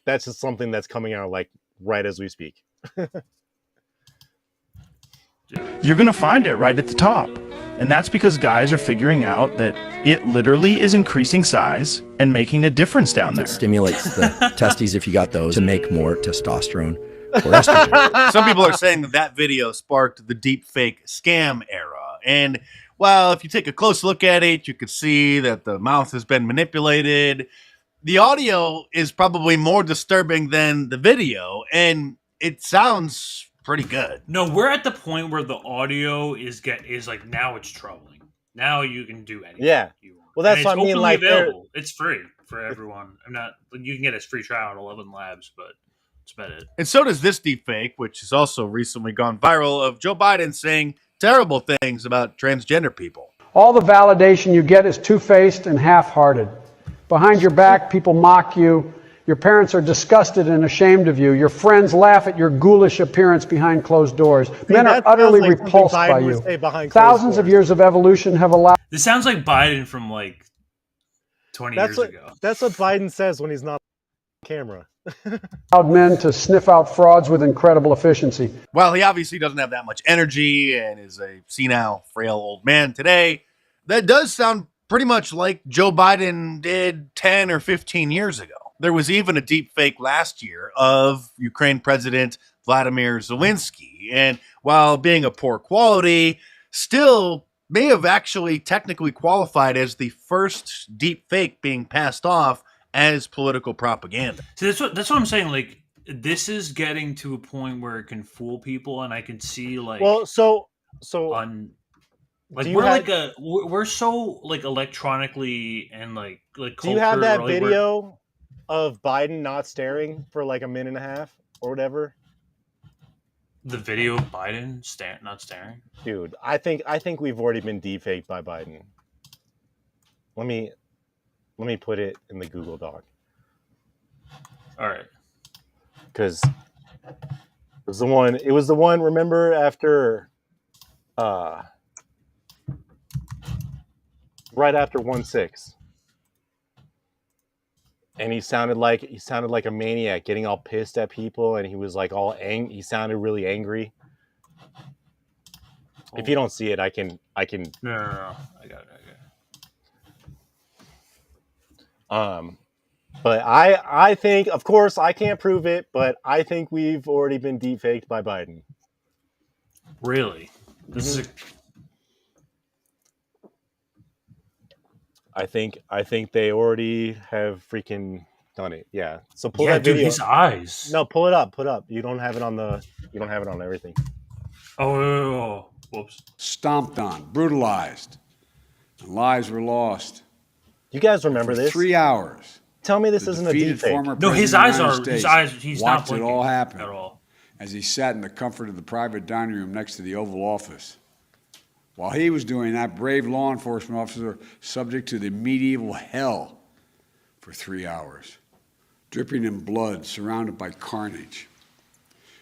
that's just something that's coming out like right as we speak.
you're going to find it right at the top. And that's because guys are figuring out that it literally is increasing size and making a difference down there.
It stimulates the testes, if you got those, to make more testosterone or estrogen.
Some people are saying that video sparked the deep fake scam era. And well, if you take a close look at it, you could see that the mouth has been manipulated. The audio is probably more disturbing than the video, and it sounds pretty good.
No, we're at the point where the audio is like now it's troubling. Now you can do anything.
Yeah.
You want.
Well, that's
and
what I mean. Like,
available. It's free for everyone. I'm not. You can get a free trial at 11 Labs, but that's about it.
And so does this deepfake, which has also recently gone viral, of Joe Biden saying terrible things about transgender people.
All the validation you get is two-faced and half-hearted. Behind your back, people mock you. Your parents are disgusted and ashamed of you. Your friends laugh at your ghoulish appearance behind closed doors. Men are utterly repulsed by you. Thousands of years of evolution have allowed...
This sounds like Biden from like 20 years ago.
That's what Biden says when he's not on camera.
allowed men to sniff out frauds with incredible efficiency.
While he obviously doesn't have that much energy and is a senile, frail old man today, that does sound pretty much like Joe Biden did 10 or 15 years ago. There was even a deep fake last year of Ukraine President Vladimir Zelensky. And while being a poor quality, still may have actually technically qualified as the first deep fake being passed off as political propaganda.
So that's what I'm saying. Like, this is getting to a point where it can fool people, and I can see like
we're so like electronically and like do you have that video of Biden not staring for like a minute and a half or whatever?
The video of Biden not staring?
Dude, I think we've already been defaked by Biden. Let me put it in the Google Doc.
All right.
Because it was the one, remember, after right after 1/6. And he sounded like a maniac, getting all pissed at people, and he was like he sounded really angry. If you don't see it, I can
No. I got it.
But I think, of course, I can't prove it, but I think we've already been defaked by Biden.
Really? This is
I think they already have freaking done it. Yeah. So pull that video.
Dude, his eyes.
No, pull it up. You don't have it on everything.
Oh, whoops.
Stomped on, brutalized, and lives were lost.
You guys remember
For
this?
3 hours.
Tell me this isn't a deepfake.
No, his eyes are. His eyes. He's
watched
not
it all happen
at all.
as he sat in the comfort of the private dining room next to the Oval Office. While he was doing that, brave law enforcement officer subject to the medieval hell for 3 hours, dripping in blood, surrounded by carnage,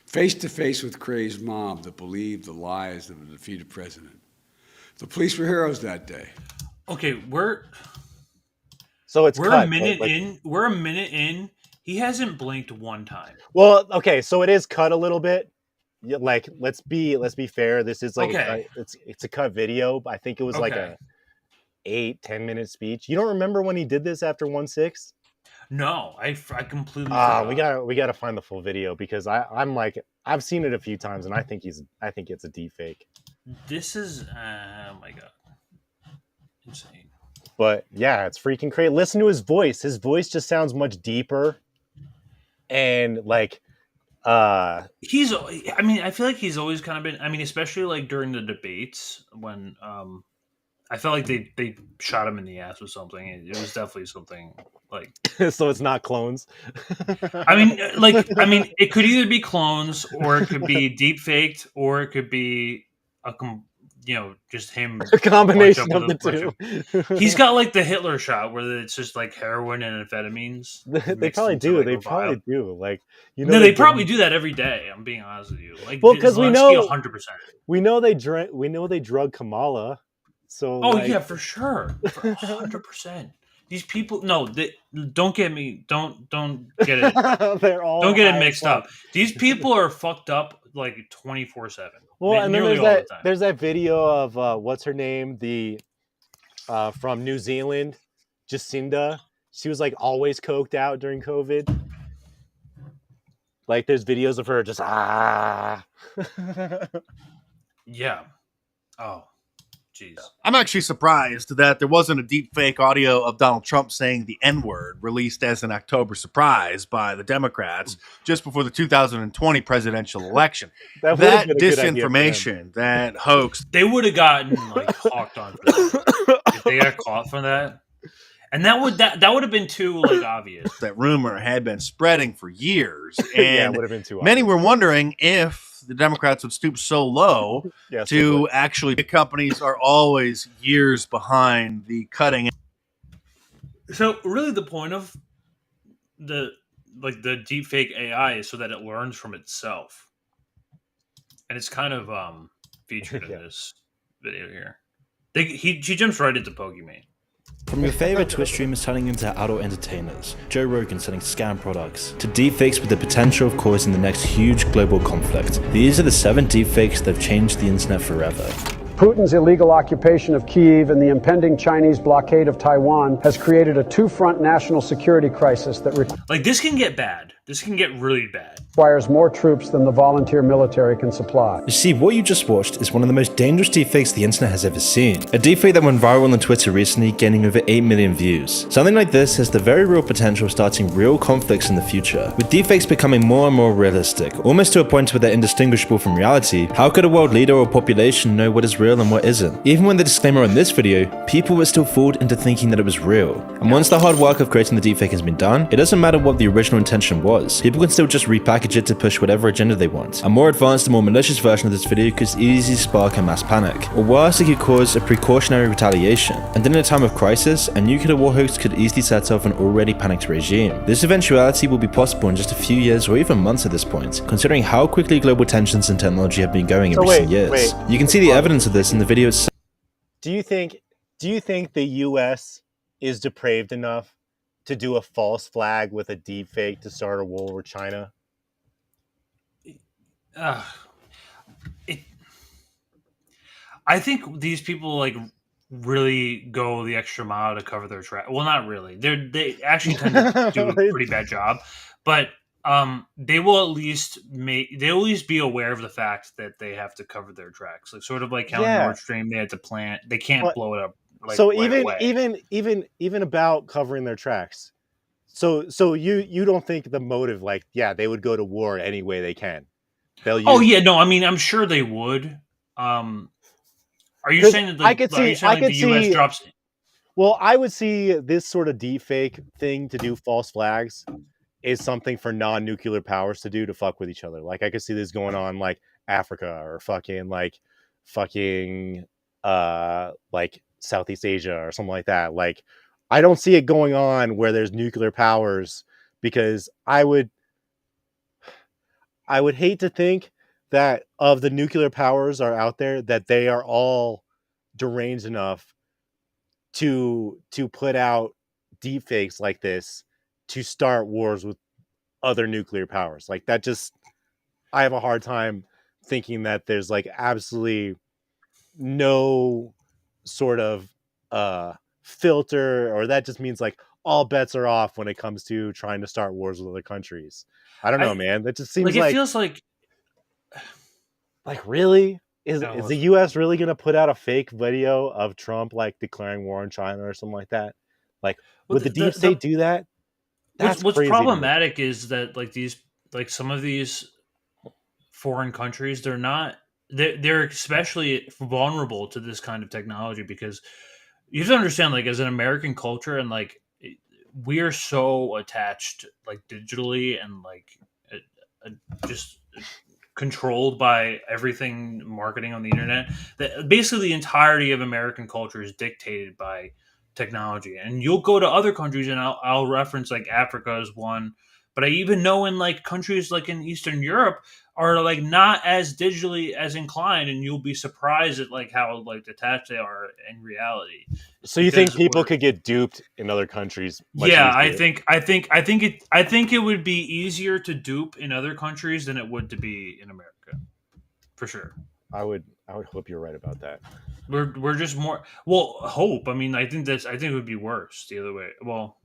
face to face with crazed mob that believed the lies of a defeated president. The police were heroes that day.
Okay, we're
cut,
a minute in. We're a minute in. He hasn't blinked one time.
Well, okay, so it is cut a little bit. Yeah, like let's be fair. This is like it's a cut video. I think it was like a 8-10 minute speech. You don't remember when he did this after 1/6?
No, I completely. Forgot.
We gotta find the full video because I'm like I've seen it a few times and I think it's a deepfake.
This is oh my god, insane.
But yeah, it's freaking crazy. Listen to his voice. His voice just sounds much deeper, and like.
I feel like he's always kind of been. I mean, especially like during the debates when I felt like they shot him in the ass with something. It was definitely something like.
So it's not clones.
I mean, it could either be clones or it could be deep faked or it could be just him.
A combination of the two.
He's got like the Hitler shot where it's just like heroin and amphetamines.
They probably do. They probably do. Like
no, they probably do that every day. I'm being honest with you. Like,
well, because we know
100%.
We know they drug Kamala. So
yeah, for sure, 100%. These people, don't get me. Don't get it. Don't get it mixed up. These people are fucked up like 24/7.
Well, and then there's that video of what's her name, the from New Zealand, Jacinda. She was like always coked out during COVID. Like there's videos of her just
Yeah. Oh, jeez.
I'm actually surprised that there wasn't a deep fake audio of Donald Trump saying the N-word released as an October surprise by the Democrats just before the 2020 presidential election.
That
disinformation, that hoax.
They would have gotten like hawked on for that if they got caught for that. And that would have been too like obvious.
That rumor had been spreading for years, and
yeah, it would have been too
many
obvious.
were wondering if the Democrats would stoop so low to actually. Big companies are always years behind the cutting.
So really, the point of the deepfake AI is so that it learns from itself, and it's kind of featured in this video here. She jumps right into Pokemon.
From your favorite Twitch streamers turning into adult entertainers, Joe Rogan selling scam products, to deepfakes with the potential of causing the next huge global conflict. These are the 7 deepfakes that have changed the internet forever.
Putin's illegal occupation of Kyiv and the impending Chinese blockade of Taiwan has created a two-front national security crisis that
like this can get bad. This can get really bad.
Requires more troops than the volunteer military can supply.
You see, what you just watched is one of the most dangerous deepfakes the internet has ever seen. A deepfake that went viral on Twitter recently, gaining over 8 million views. Something like this has the very real potential of starting real conflicts in the future. With deepfakes becoming more and more realistic, almost to a point where they're indistinguishable from reality, how could a world leader or population know what is real and what isn't? Even with the disclaimer on this video, people were still fooled into thinking that it was real. And once the hard work of creating the deepfake has been done, it doesn't matter what the original intention was. People can still just repackage it to push whatever agenda they want. A more advanced and more malicious version of this video could easily spark a mass panic. Or worse, it could cause a precautionary retaliation. And then in a time of crisis, a nuclear war hoax could easily set off an already panicked regime. This eventuality will be possible in just a few years or even months at this point, considering how quickly global tensions and technology have been going in recent years. You can see the evidence of this in the video itself.
Do you think the US is depraved enough to do a false flag with a deepfake to start a war with China?
I think these people like really go the extra mile to cover their track. Well, not really. They actually tend to do a pretty bad job, but they will at least be aware of the fact that they have to cover their tracks. Like sort of like how Nord Stream they had to plant. They can't blow it up. Like,
so
right
even about covering their tracks. So you don't think the motive, like, yeah, they would go to war any way they can. They'll use
I mean, I'm sure they would. Are you saying that the US drops?
Well, I would see this sort of deepfake thing to do false flags is something for non-nuclear powers to do to fuck with each other. Like I could see this going on like Africa or fucking like Southeast Asia or something like that. Like I don't see it going on where there's nuclear powers, because I would hate to think that of the nuclear powers are out there that they are all deranged enough to put out deepfakes like this to start wars with other nuclear powers. Like that just, I have a hard time thinking that there's like absolutely no sort of filter, or that just means like all bets are off when it comes to trying to start wars with other countries. I don't know, man. That just seems
like it feels like
really is the US really going to put out a fake video of Trump like declaring war on China or something like that? Like would the deep state do that?
What's problematic is that like some of these foreign countries, they're especially vulnerable to this kind of technology, because you have to understand, like, as an American culture, and like we are so attached like digitally and like just controlled by everything marketing on the internet, that basically the entirety of American culture is dictated by technology. And you'll go to other countries, and I'll reference like Africa as one, but I even know in like countries like in Eastern Europe are like not as digitally as inclined, and you'll be surprised at like how like detached they are in reality.
So you think people could get duped in other countries?
Yeah, I think it would be easier to dupe in other countries than it would to be in America, for sure.
I would hope you're right about that.
We're just more hope. I mean, I think it would be worse the other way. Well,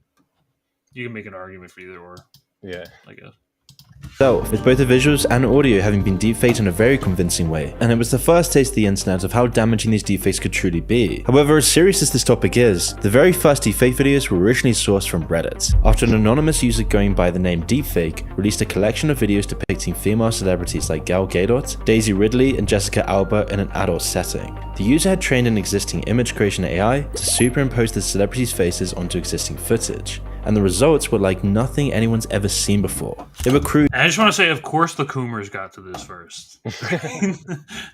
you can make an argument for either or.
Yeah,
I guess.
with both the visuals and audio having been deepfaked in a very convincing way, and it was the first taste of the internet of how damaging these deepfakes could truly be. However, as serious as this topic is, the very first deepfake videos were originally sourced from Reddit, after an anonymous user going by the name Deepfake released a collection of videos depicting female celebrities like Gal Gadot, Daisy Ridley, and Jessica Alba in an adult setting. The user had trained an existing image creation AI to superimpose the celebrities' faces onto existing footage, and the results were like nothing anyone's ever seen before. They were crude.
And I just want to say, of course, the Coomers got to this first.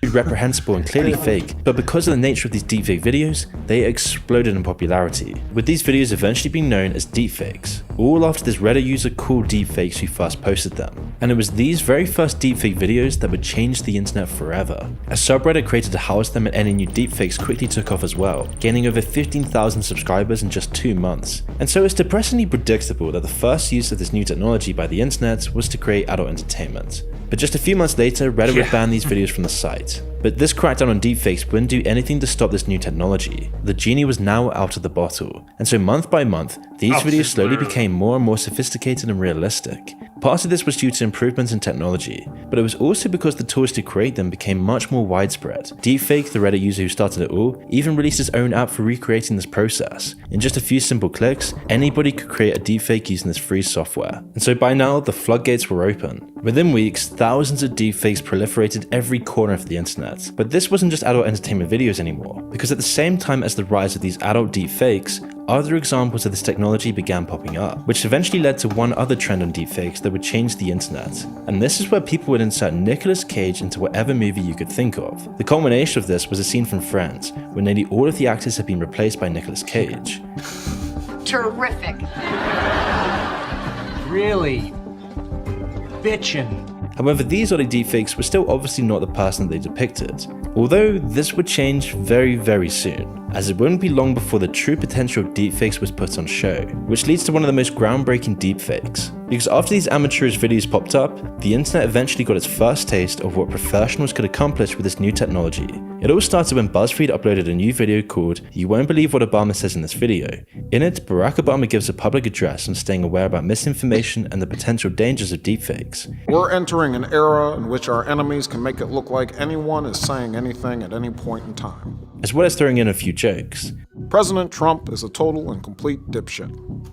Reprehensible and clearly fake, but because of the nature of these deepfake videos, they exploded in popularity, with these videos eventually being known as deepfakes, all after this Reddit user called Deepfakes who first posted them. And it was these very first deepfake videos that would change the internet forever. A subreddit created to house them, and any new deepfakes quickly took off as well, gaining over 15,000 subscribers in just 2 months. And so it's depressingly predictable that the first use of this new technology by the internet was to create adult entertainment. But just a few months later, Reddit would ban these videos from the site. But this crackdown on deepfakes wouldn't do anything to stop this new technology. The genie was now out of the bottle, and so month by month, these videos slowly became more and more sophisticated and realistic. Part of this was due to improvements in technology, but it was also because the tools to create them became much more widespread. Deepfake, the Reddit user who started it all, even released his own app for recreating this process. In just a few simple clicks, anybody could create a deepfake using this free software. And so by now, the floodgates were open. Within weeks, thousands of deepfakes proliferated every corner of the internet. But this wasn't just adult entertainment videos anymore, because at the same time as the rise of these adult deepfakes, other examples of this technology began popping up, which eventually led to one other trend on deepfakes that would change the internet. And this is where people would insert Nicolas Cage into whatever movie you could think of. The culmination of this was a scene from Friends, where nearly all of the actors had been replaced by Nicolas Cage.
Terrific. Really bitchin'.
However, these early deepfakes were still obviously not the person that they depicted, although this would change very, very soon, as it wouldn't be long before the true potential of deepfakes was put on show, which leads to one of the most groundbreaking deepfakes. Because after these amateurish videos popped up, the internet eventually got its first taste of what professionals could accomplish with this new technology. It all started when BuzzFeed uploaded a new video called "You Won't Believe What Obama Says in This Video." In it, Barack Obama gives a public address on staying aware about misinformation and the potential dangers of deepfakes.
We're entering an era in which our enemies can make it look like anyone is saying anything at any point in time,
as well as throwing in a few jokes.
President Trump is a total and complete dipshit.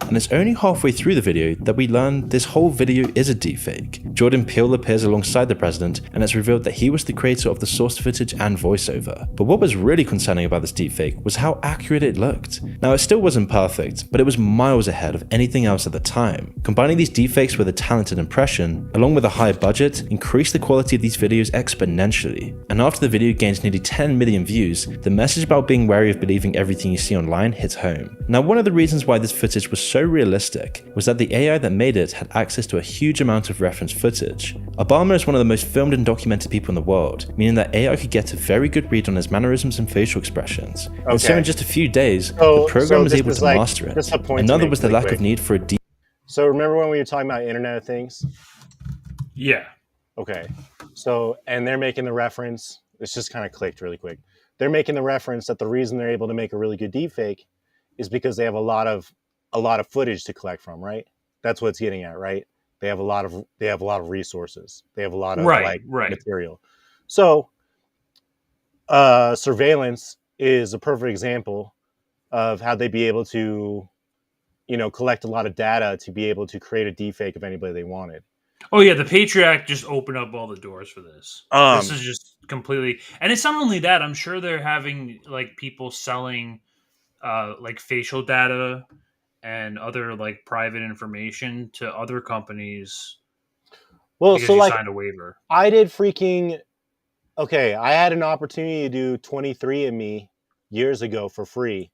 And it's only halfway through the video that we learn this whole video is a deepfake. Jordan Peele appears alongside the president, and it's revealed that he was the creator of the source footage and voiceover. But what was really concerning about this deepfake was how accurate it looked. Now, it still wasn't perfect, but it was miles ahead of anything else at the time. Combining these deepfakes with a talented impression, along with a high budget, increased the quality of these videos exponentially. And after the video gains nearly 10 million views, the message about being wary of believing everything you see online hits home. Now, one of the reasons why this footage was so realistic was that the AI that made it had access to a huge amount of reference footage. Obama is one of the most filmed and documented people in the world, meaning that AI could get a very good read on his mannerisms and facial expressions. And so in just a few days, the program was able to master it. Another was the lack of need for a deep.
So remember when we were talking about Internet of Things?
Yeah.
Okay. So, and they're making the reference, it's just kind of clicked really quick. They're making the reference that the reason they're able to make a really good deepfake is because they have a lot of footage to collect from, right? That's what it's getting at, right? They have a lot of resources. They have a lot of material. So surveillance is a perfect example of how they'd be able to, collect a lot of data to be able to create a deepfake of anybody they wanted.
Oh yeah, the Patriot Act just opened up all the doors for this. This is just completely, and it's not only that. I'm sure they're having like people selling, like facial data and other like private information to other companies.
Well, so like
signed a waiver.
I did I had an opportunity to do 23andMe years ago for free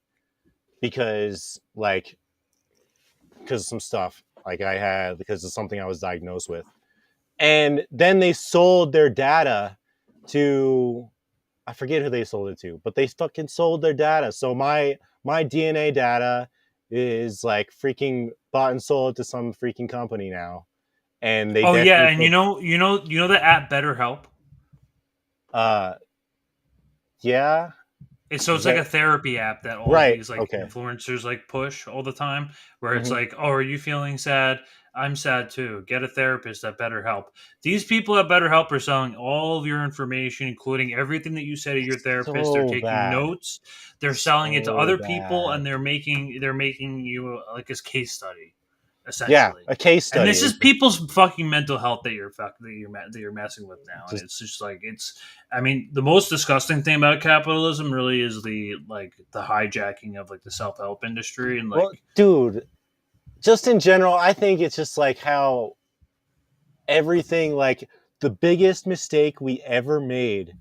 because of some stuff. Because of something I was diagnosed with. And then they sold their data to, I forget who they sold it to, but they fucking sold their data. So my DNA data is like freaking bought and sold to some freaking company now. And they
and you know the app BetterHelp?
Yeah.
It's like a therapy app that all these like influencers like push all the time, where it's like, oh, are you feeling sad? I'm sad too. Get a therapist at BetterHelp. These people at BetterHelp are selling all of your information, including everything that you say to your therapist. They're taking notes. They're selling it to other people, and they're making you like a case study, essentially.
Yeah, a case study.
And this is people's fucking mental health that you're messing with now. And it's just like I mean, the most disgusting thing about capitalism really is the hijacking of like the self-help industry and like,
well, dude, just in general, I think it's just like how everything, like the biggest mistake we ever made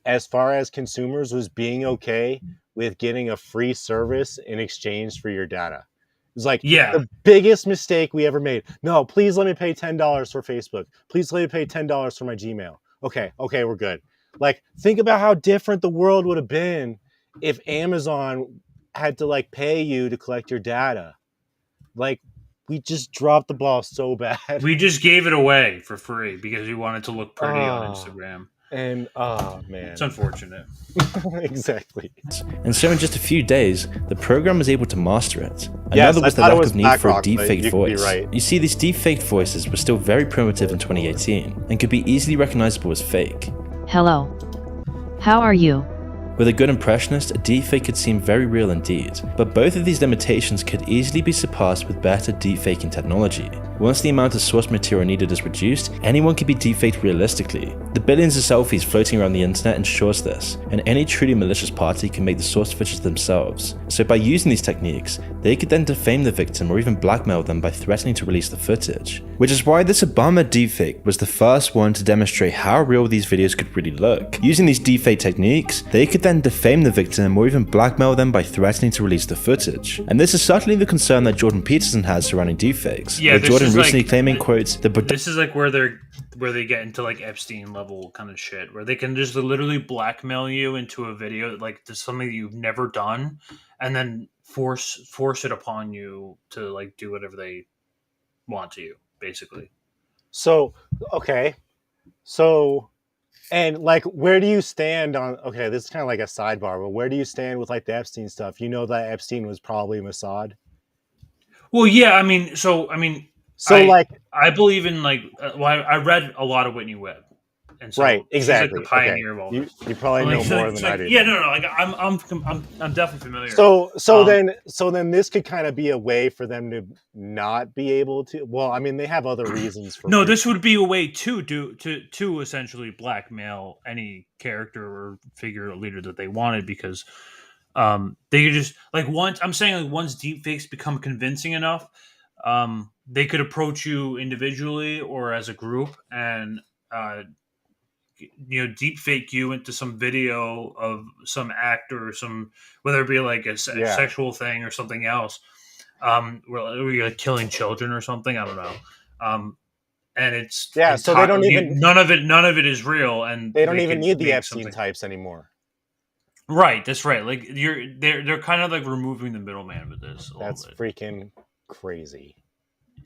as far as consumers was being okay with getting a free service in exchange for your data. It was like the biggest mistake we ever made. No, please let me pay $10 for Facebook. Please let me pay $10 for my Gmail. Okay, we're good. Like, think about how different the world would have been if Amazon had to like pay you to collect your data. Like, we just dropped the ball so bad.
We just gave it away for free because we wanted to look pretty on Instagram.
And man,
it's unfortunate.
Exactly.
And so in just a few days, the program was able to master it.
Yes,
Another was the lack of need for a
deepfake
deepfake voice.
Right.
You see, these deepfake voices were still very primitive in 2018 and could be easily recognizable as fake.
Hello. How are you?
With a good impressionist, a deepfake could seem very real indeed, but both of these limitations could easily be surpassed with better deepfaking technology. Once the amount of source material needed is reduced, anyone can be deepfaked realistically. The billions of selfies floating around the internet ensures this, and any truly malicious party can make the source footage themselves. So by using these techniques, they could then defame the victim or even blackmail them by threatening to release the footage. Which is why this Obama deepfake was the first one to demonstrate how real these videos could really look. Using these deepfake techniques, they could then defame the victim or even blackmail them by threatening to release the footage. And this is certainly the concern that Jordan Peterson has surrounding deepfakes.
Yeah,
with Jordan recently
like,
claiming, quotes,
this is like where they get into like Epstein level kind of shit, where they can just literally blackmail you into a video like to something that you've never done, and then force it upon you to like do whatever they want to you, basically.
So, okay. So, and like, where do you stand on, okay, this is kind of like a sidebar, but where do you stand with like the Epstein stuff? You know that Epstein was probably Mossad?
Well, yeah, I mean, I believe in like, I read a lot of Whitney Webb. And so
right, exactly.
She's like the pioneer of all this.
You probably know more than I do.
Yeah, no, like I'm definitely familiar.
So then this could kind of be a way for them to not be able to. Well, I mean, they have other reasons for.
No, this would be a way to essentially blackmail any character or figure or leader that they wanted, because they could just like once deepfakes become convincing enough, they could approach you individually or as a group and deepfake you into some video of some act or some, whether it be like a sexual thing or something else, where you're like killing children or something. I don't know. And it's
so they don't even
none of it is real, and
they don't even need the Epstein types anymore.
Right, that's right. Like they're kind of like removing the middleman with this.
That's freaking crazy.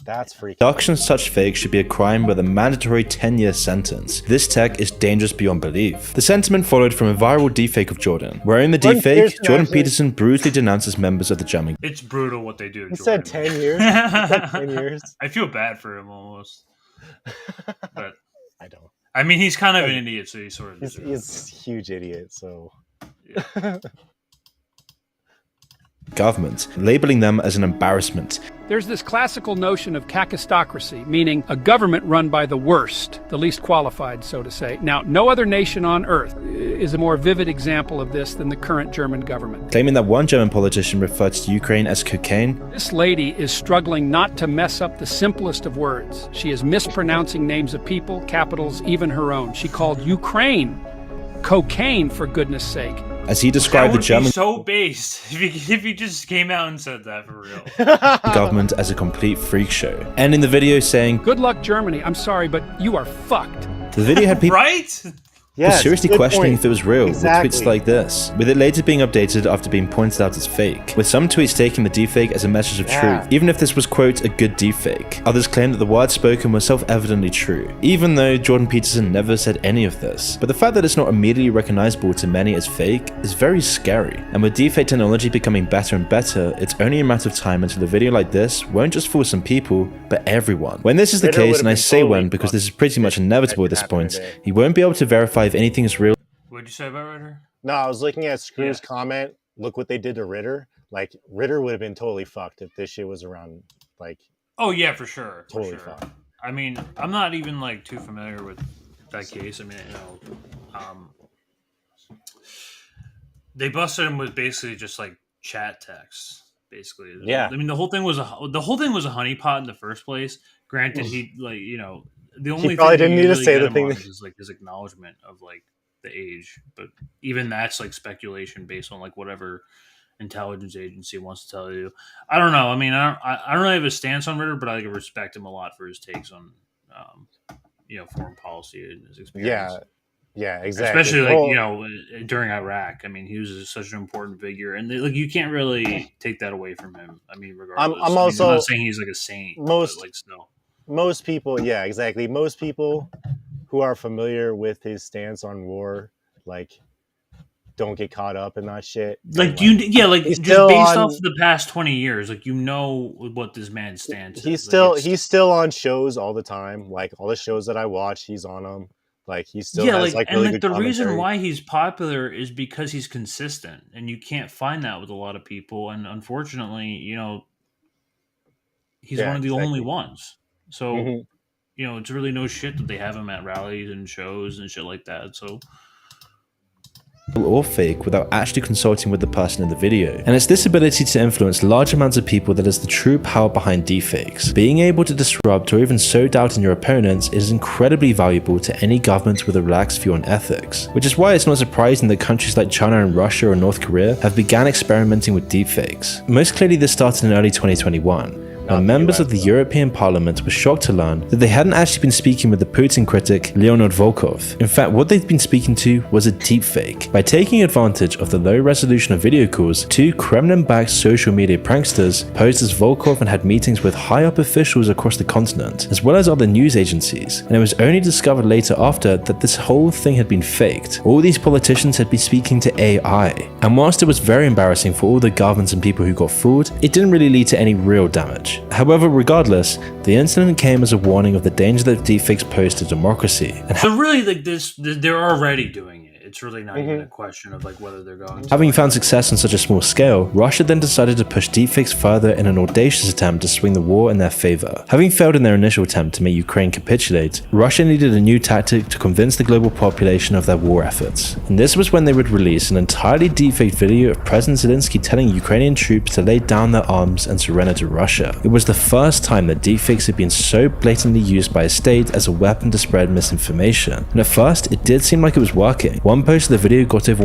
That's freaking.
Production of such fakes should be a crime with a mandatory 10-year sentence. This tech is dangerous beyond belief. The sentiment followed from a viral deepfake of Jordan. Wearing the deepfake, Jordan Peterson brutally denounces members of the jamming.
It's brutal what they do.
He said 10 years. He said 10 years.
I feel bad for him almost, but
I don't.
I mean, he's kind of an idiot, so he sort of.
He's a huge idiot. So.
Yeah.
Government, labeling them as an embarrassment.
There's this classical notion of kakistocracy, meaning a government run by the worst, the least qualified, so to say. Now, no other nation on earth is a more vivid example of this than the current German government.
Claiming that one German politician referred to Ukraine as cocaine.
This lady is struggling not to mess up the simplest of words. She is mispronouncing names of people, capitals, even her own. She called Ukraine cocaine, for goodness sake.
As he described the German
so based if he just came out and said that for real.
Government as a complete freak show. And in the video saying,
"Good luck, Germany. I'm sorry, but you are fucked."
The video had people
right?
People
Yes,
seriously
good
questioning
point.
if it was real,
Exactly.
with tweets like this, with it later being updated after being pointed out as fake, with some tweets taking the deepfake as a message of truth, even if this was, quote, a good deepfake. Others claim that the words spoken were self-evidently true, even though Jordan Peterson never said any of this. But the fact that it's not immediately recognizable to many as fake is very scary, and with deepfake technology becoming better and better, it's only a matter of time until a video like this won't just fool some people, but everyone. When this is the
Ritter
case,
would've
and I
been
say
totally
when because this is pretty much inevitable at this point,
today.
he won't be able to verify if anything is real.
What'd you say about Ritter?
No, I was looking at Screw's comment. Look what they did to Ritter. Like, Ritter would have been totally fucked if this shit was around. Like,
Oh yeah, for sure.
Totally
for sure.
fucked.
I mean, I'm not even like too familiar with that case. I mean, they busted him with basically just like chat text. Basically,
Yeah.
I mean, the whole thing was a honeypot in the first place. Granted, he the only
probably
thing
didn't
you
need to
really
say
get
the
him
thing
on
that-
is like his acknowledgement of like the age, but even that's like speculation based on like whatever intelligence agency wants to tell you. I don't know. I mean, I don't really have a stance on Ritter, but I respect him a lot for his takes on foreign policy and his experience.
Yeah, exactly.
Especially
Well,
during Iraq. I mean, he was such an important figure, and you can't really take that away from him. I mean, regardless,
I'm also
I'm not saying he's like a saint.
most
but, like still.
Most people, yeah, exactly. Most people who are familiar with his stance on war, like, don't get caught up in that shit.
Like
he's
just
still
based
on-
off the past 20 years, like what this man's stance
He's
is.
he's still on shows all the time. Like, all the shows that I watch, he's on them. Like, he still has really good
the reason
commentary.
why he's popular is because he's consistent, and you can't find that with a lot of people. And unfortunately, he's one of the only ones. So,
Mhm.
It's really no shit that they have him at rallies and shows and shit like that. So,
Or fake without actually consulting with the person in the video. And it's this ability to influence large amounts of people that is the true power behind deepfakes. Being able to disrupt or even sow doubt in your opponents is incredibly valuable to any government with a relaxed view on ethics, which is why it's not surprising that countries like China and Russia or North Korea have begun experimenting with deepfakes. Most clearly this started in early 2021. Now, members of the European Parliament were shocked to learn that they hadn't actually been speaking with the Putin critic Leonid Volkov. In fact, what they'd been speaking to was a deepfake. By taking advantage of the low resolution of video calls, two Kremlin-backed social media pranksters posed as Volkov and had meetings with high-up officials across the continent, as well as other news agencies. And it was only discovered later after that this whole thing had been faked. All these politicians had been speaking to AI. And whilst it was very embarrassing for all the governments and people who got fooled, it didn't really lead to any real damage. However, regardless, the incident came as a warning of the danger that deepfakes pose to democracy. And
so really, like they're already doing it. It's really not even a question of like whether they're going to.
having found success on such a small scale, Russia then decided to push deepfakes further in an audacious attempt to swing the war in their favor. Having failed in their initial attempt to make Ukraine capitulate, Russia needed a new tactic to convince the global population of their war efforts. And this was when they would release an entirely deepfaked video of President Zelensky telling Ukrainian troops to lay down their arms and surrender to Russia. It was the first time that deepfakes had been so blatantly used by a state as a weapon to spread misinformation. And at first, it did seem like it was working. One post of the video got over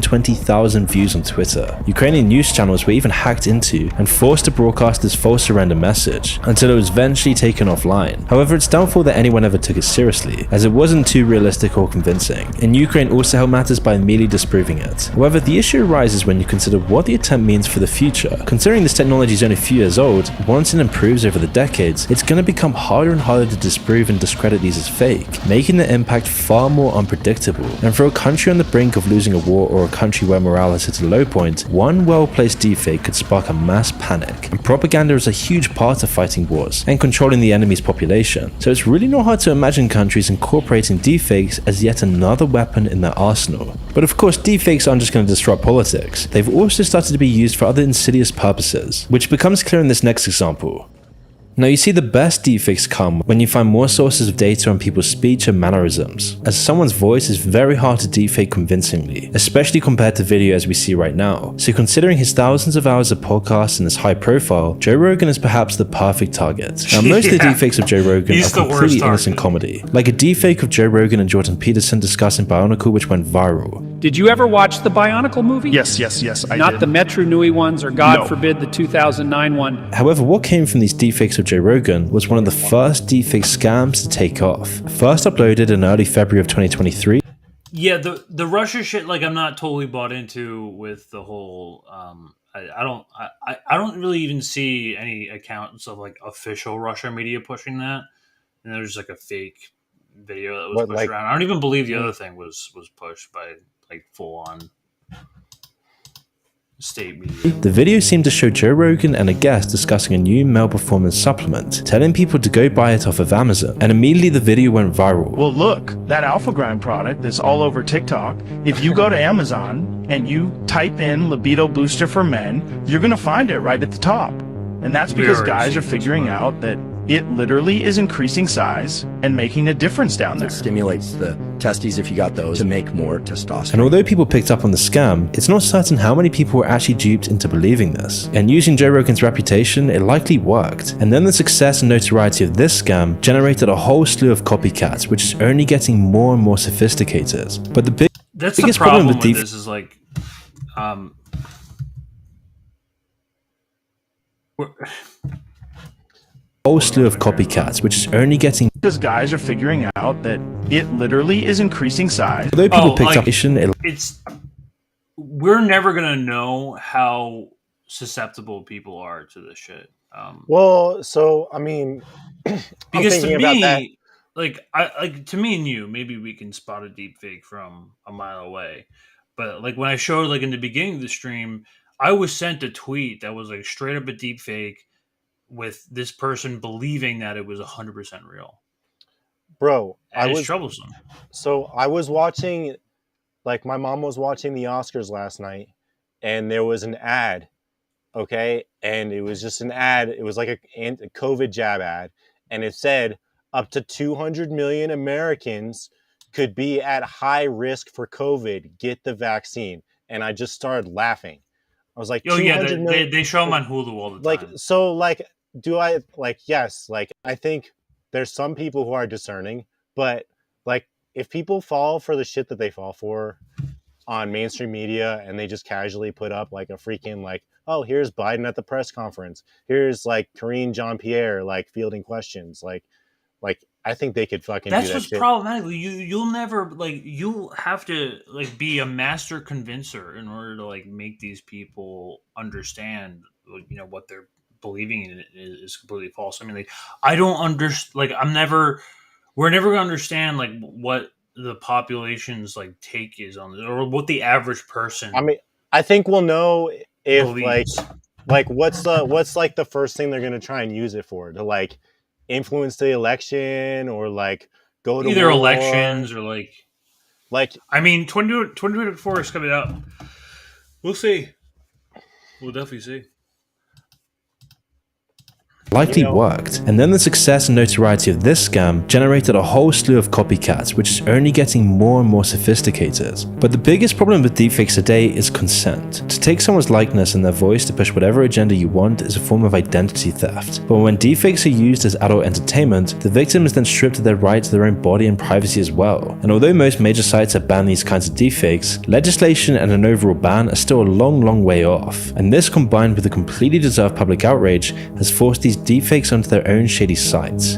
120,000 views on Twitter. Ukrainian news channels were even hacked into and forced to broadcast this false surrender message, until it was eventually taken offline. However, it's doubtful that anyone ever took it seriously, as it wasn't too realistic or convincing. And Ukraine also held matters by immediately disproving it. However, the issue arises when you consider what the attempt means for the future. Considering this technology is only a few years old, once it improves over the decades, it's going to become harder and harder to disprove and discredit these as fake, making the impact far more unpredictable. And for a country on the brink of losing a war or a country where morale has hit a low point, one well-placed deepfake could spark a mass panic. And propaganda is a huge part of fighting wars and controlling the enemy's population. So it's really not hard to imagine countries incorporating deepfakes as yet another weapon in their arsenal. But of course, deepfakes aren't just going to disrupt politics. They've also started to be used for other insidious purposes, which becomes clear in this next example. Now you see, the best deepfakes come when you find more sources of data on people's speech and mannerisms, as someone's voice is very hard to deepfake convincingly, especially compared to video as we see right now. So considering his thousands of hours of podcasts and his high profile, Joe Rogan is perhaps the perfect target. Now most of the deepfakes of Joe Rogan are completely innocent comedy, like a deepfake of Joe Rogan and Jordan Peterson discussing Bionicle, which went viral.
Did you ever watch the Bionicle movie?
Yes, I
Not
did.
the Metro Nui ones, or God
No.
forbid the 2009 one.
However, what came from these deepfakes of Joe Rogan was one of the first deepfake scams to take off. First uploaded in early February of 2023,
Yeah, the Russia shit, like I'm not totally bought into with the whole. I don't really even see any accounts of like official Russia media pushing that, and there's like a fake video that was
What,
pushed
like,
around. I don't even believe the other thing was pushed by like full on state media.
The video seemed to show Joe Rogan and a guest discussing a new male performance supplement, telling people to go buy it off of Amazon, and immediately the video went viral.
Well, look, that Alpha Grind product that's all over TikTok, if you go to Amazon and you type in libido booster for men, you're going to find it right at the top. And that's because guys are figuring out that it literally is increasing size and making a difference down there.
It stimulates the testes, if you got those, to make more testosterone.
And although people picked up on the scam, it's not certain how many people were actually duped into believing this. And using Joe Rogan's reputation, it likely worked. And then the success and notoriety of this scam generated a whole slew of copycats, which is only getting more and more sophisticated. But the
That's
biggest
the problem with
deep
this is like,
whole slew of copycats, which is only getting
because guys are figuring out that it literally is increasing size.
Although people picked up
we're never gonna know how susceptible people are to this shit.
Well, so I mean,
because to me, to me and you, maybe we can spot a deep fake from a mile away. But like when I showed like in the beginning of the stream, I was sent a tweet that was like straight up a deep fake with this person believing that it was 100% real.
Bro,
and it's troublesome.
So I was watching, like my mom was watching the Oscars last night, and there was an ad, okay? And it was just an ad. It was like a COVID jab ad. And it said up to 200 million Americans could be at high risk for COVID. Get the vaccine. And I just started laughing. I was like,
oh yeah, they show them on Hulu all the time.
Like, so like, do I like, yes, like I think there's some people who are discerning, but like if people fall for the shit that they fall for on mainstream media and they just casually put up like a freaking like, oh, here's Biden at the press conference, here's like Karine Jean-Pierre like fielding questions, like I think they could fucking
that's
do that
what's
shit.
problematic. You'll never like, you'll have to like be a master convincer in order to like make these people understand, you know, what they're believing in is completely false. I mean, like, I don't understand. Like, we're never gonna understand like what the population's like take is on this, or what the average person.
I mean, I think we'll know if
believes.
like what's like the first thing they're gonna try and use it for, to like influence the election, or like go to
either
war.
Elections or like I mean 2024 is coming up. We'll see. We'll definitely see.
Likely worked. And then the success and notoriety of this scam generated a whole slew of copycats, which is only getting more and more sophisticated. But the biggest problem with deepfakes today is consent. To take someone's likeness and their voice to push whatever agenda you want is a form of identity theft. But when deepfakes are used as adult entertainment, the victim is then stripped of their right to their own body and privacy as well. And although most major sites have banned these kinds of deepfakes, legislation and an overall ban are still a long way off. And this, combined with the completely deserved public outrage, has forced these deepfakes onto their own shady sites.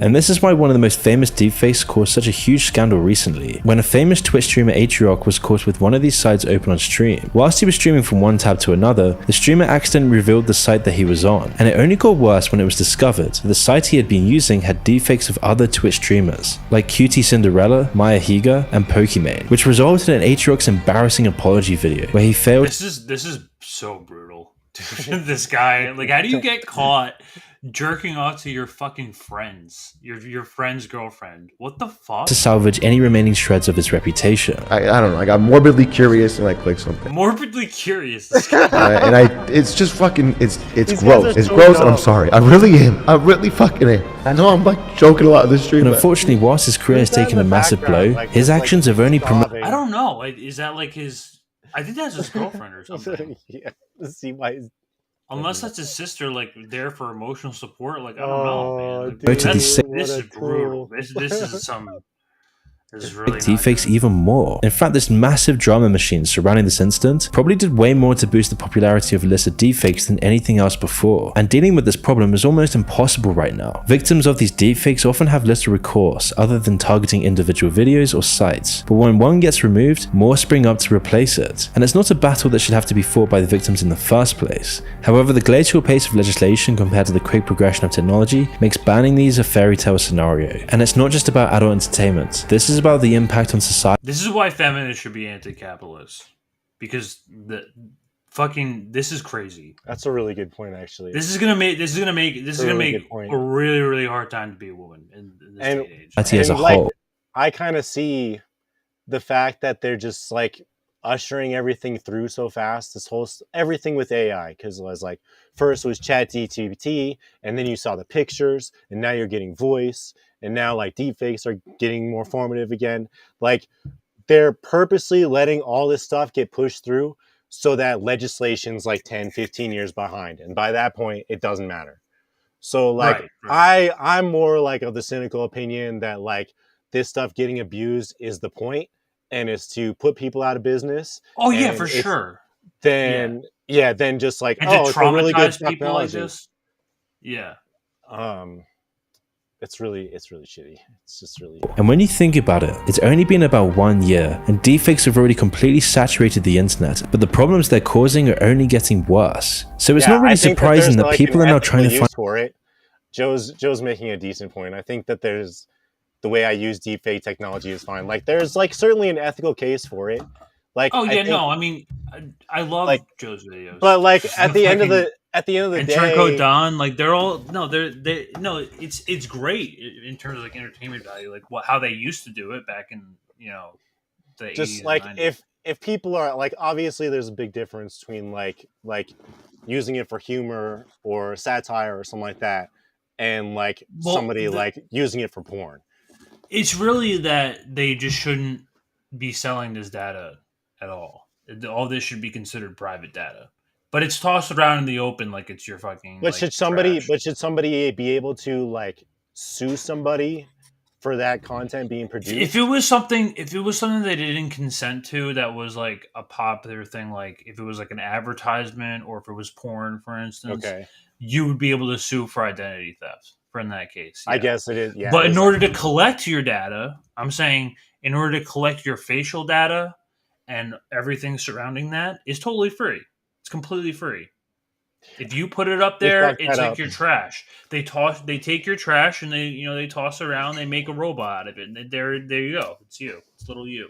And this is why one of the most famous deepfakes caused such a huge scandal recently, when a famous Twitch streamer Atrioc was caught with one of these sites open on stream. Whilst he was streaming from one tab to another, the streamer accidentally revealed the site that he was on, and it only got worse when it was discovered that the site he had been using had deepfakes of other Twitch streamers, like Cutie Cinderella, Maya Higa, and Pokimane, which resulted in Atrioc's embarrassing apology video, where he failed.
This is so brutal. This guy, like, how do you get caught jerking off to your fucking friends, your friend's girlfriend? What the fuck?
To salvage any remaining shreds of his reputation.
I don't know. I got morbidly curious and I clicked something.
Morbidly curious.
It's just fucking. It's gross. It's gross, and I'm sorry. I really am. I really fucking am. I know I'm like joking a lot of this stream.
And unfortunately, whilst his career has taken a massive blow, his actions have only promoted.
I don't know. Is that like his? I think that's his girlfriend or something.
Yeah. See why.
Unless that's his sister, like there for emotional support. Like I don't know, man.
Dude,
This is brutal. This is some.
deepfakes even more. In fact, this massive drama machine surrounding this incident probably did way more to boost the popularity of illicit deepfakes than anything else before, and dealing with this problem is almost impossible right now. Victims of these deepfakes often have little recourse other than targeting individual videos or sites, but when one gets removed, more spring up to replace it, and it's not a battle that should have to be fought by the victims in the first place. However, the glacial pace of legislation compared to the quick progression of technology makes banning these a fairy tale scenario, and it's not just about adult entertainment. This is about the impact on society.
This is why feminists should be anti-capitalist, because this is crazy.
That's a really good point, actually.
This is gonna make a really, really hard time to be a woman in this day and age.
As a whole,
I kind of see the fact that they're just like ushering everything through so fast. This whole everything with AI, because it was like first it was ChatGPT, and then you saw the pictures, and now you're getting voice. And now like deepfakes are getting more formative again. Like they're purposely letting all this stuff get pushed through so that legislation's like 10, 15 years behind. And by that point, it doesn't matter. So like I'm more like of the cynical opinion that like this stuff getting abused is the point, and is to put people out of business.
Oh yeah, for sure.
Then then just like,
and
oh,
to traumatize
it's a really good
people
technology.
like this. Yeah.
It's really shitty. It's just really.
And when you think about it, it's only been about 1 year, and deepfakes have already completely saturated the internet, but the problems they're causing are only getting worse. So it's not really surprising that people are now trying to find
for it. Joe's making a decent point. I think that there's the way I use deepfake technology is fine. Like there's like certainly an ethical case for it. Like
I mean, I love Joe's videos,
but like at the end of the day,
Turncoat Don, like they're all it's great in terms of like entertainment value, like how they used to do it back in the
just
80s
like
and 90s.
if people are like, obviously there's a big difference between like using it for humor or satire or something like that, and like somebody like using it for porn.
It's really that they just shouldn't be selling this data at all. All this should be considered private data. But it's tossed around in the open like it's your fucking.
But should somebody be able to like sue somebody for that content being produced?
If it was something they didn't consent to, that was like a popular thing, like if it was like an advertisement or if it was porn, for instance, you would be able to sue for identity theft. For in that case,
I guess it is. Yeah.
But in order to collect your data, I'm saying in order to collect your facial data and everything surrounding that is totally free. It's completely free. If you put it up there, it's like your trash. They take your trash and they toss around. They make a robot out of it. And there you go. It's you. It's little you.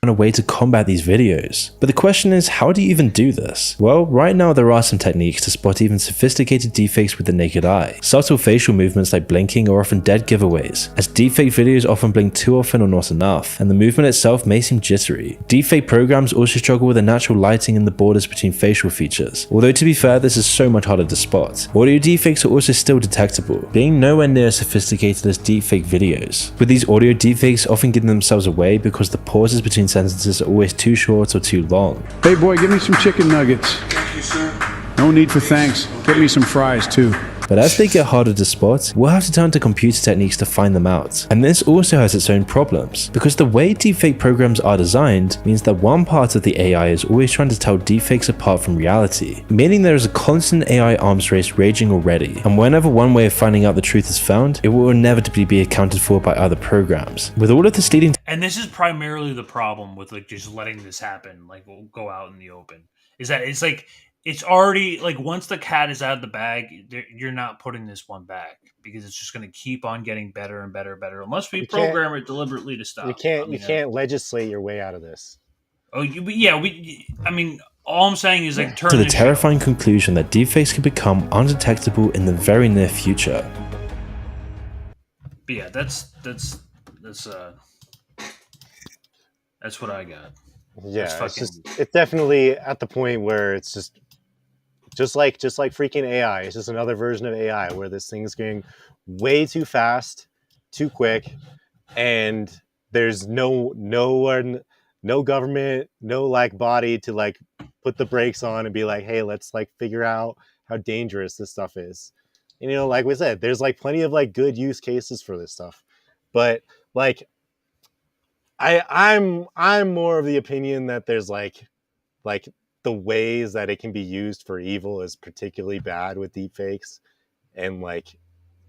A way to combat these videos. But the question is, how do you even do this? Well, right now there are some techniques to spot even sophisticated deepfakes with the naked eye. Subtle facial movements like blinking are often dead giveaways, as deepfake videos often blink too often or not enough, and the movement itself may seem jittery. Deepfake programs also struggle with the natural lighting and the borders between facial features, although to be fair, this is so much harder to spot. Audio deepfakes are also still detectable, being nowhere near as sophisticated as deepfake videos, with these audio deepfakes often giving themselves away because the pauses between sentences are always too short or too long.
Hey boy, give me some chicken nuggets.
Thank you, sir.
No need for thanks. Get me some fries too.
But as they get harder to spot, we'll have to turn to computer techniques to find them out. And this also has its own problems, because the way deepfake programs are designed means that one part of the AI is always trying to tell deepfakes apart from reality, meaning there is a constant AI arms race raging already, and whenever one way of finding out the truth is found, it will inevitably be accounted for by other programs. With all of this leading
And this is primarily the problem with like just letting this happen, like we'll go out in the open, is that it's like it's already like once the cat is out of the bag, you're not putting this one back because it's just going to keep on getting better and better and better unless we program it deliberately to stop.
You can't legislate your way out of this.
Oh, I mean, all I'm saying is like turn
to the terrifying conclusion that deepfakes can become undetectable in the very near future.
But yeah, that's what I got.
Yeah, it's definitely at the point where it's just like freaking AI. It's just another version of AI where this thing's going way too fast, too quick, and there's no government, no like body to like put the brakes on and be like, hey, let's like figure out how dangerous this stuff is. And, like we said, there's like plenty of like good use cases for this stuff. But like, I'm more of the opinion that there's like the ways that it can be used for evil is particularly bad with deepfakes, and like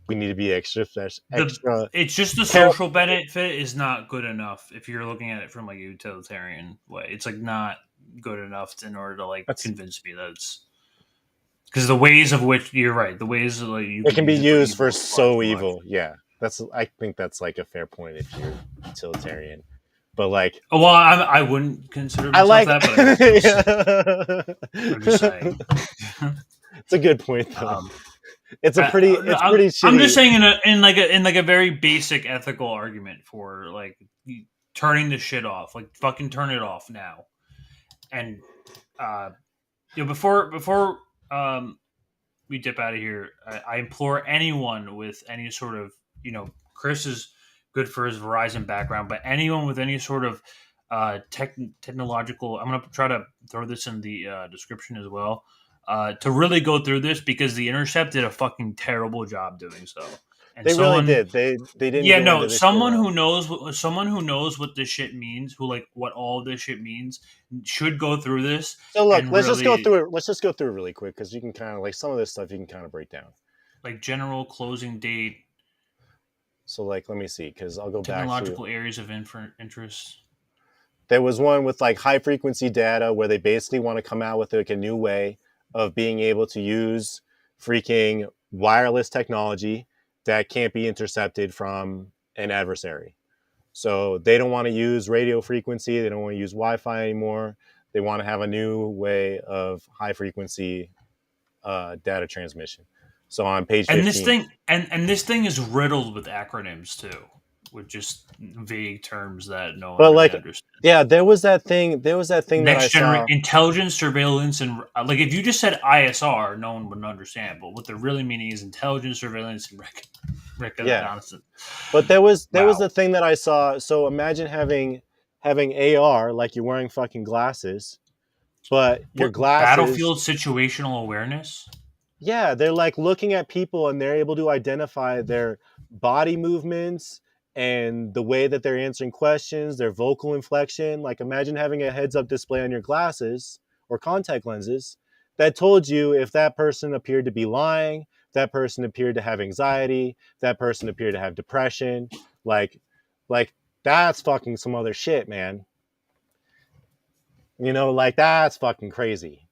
we need to be extra.
It's just the social benefit is not good enough if you're looking at it from like a utilitarian way. It's like not good enough in order to like convince me that it's because the ways of which you're right, the ways of like
it can be used for so evil. Yeah, I think that's like a fair point if you're utilitarian. But like,
well, I wouldn't consider myself that. But I'm just saying,
it's a good point though. It's pretty shitty.
I'm just saying in a very basic ethical argument for like turning the shit off, like fucking turn it off now. And before we dip out of here, I implore anyone with any sort of Chris is good for his Verizon background, but anyone with any sort of technological, I'm gonna try to throw this in the description as well. To really go through this because The Intercept did a fucking terrible job doing so. And
they really did. They didn't.
Yeah, no. Someone who knows what this shit means, who like what all this shit means, should go through this.
So look, let's just go through it. Let's just go through it really quick because you can kind of like some of this stuff you can kind of break down.
Like general closing date.
So like, let me see because I'll go back to
technological areas of interest.
There was one with like high frequency data where they basically want to come out with like a new way of being able to use freaking wireless technology that can't be intercepted from an adversary. So they don't want to use radio frequency. They don't want to use Wi-Fi anymore. They want to have a new way of high frequency data transmission. So on page 15.
This thing is riddled with acronyms too, with just vague terms that no one
really
understands.
Yeah, there was that thing
Next
that I saw.
Intelligence, surveillance, and like if you just said ISR, no one would understand. But what they're really meaning is intelligence, surveillance, and reconnaissance.
Yeah. But there was the thing that I saw. So imagine having AR, like you're wearing fucking glasses, but your glasses
battlefield situational awareness.
Yeah, they're like looking at people and they're able to identify their body movements and the way that they're answering questions, their vocal inflection. Like imagine having a heads-up display on your glasses or contact lenses that told you if that person appeared to be lying, if that person appeared to have anxiety, if that person appeared to have depression. Like that's fucking some other shit, man. Like that's fucking crazy.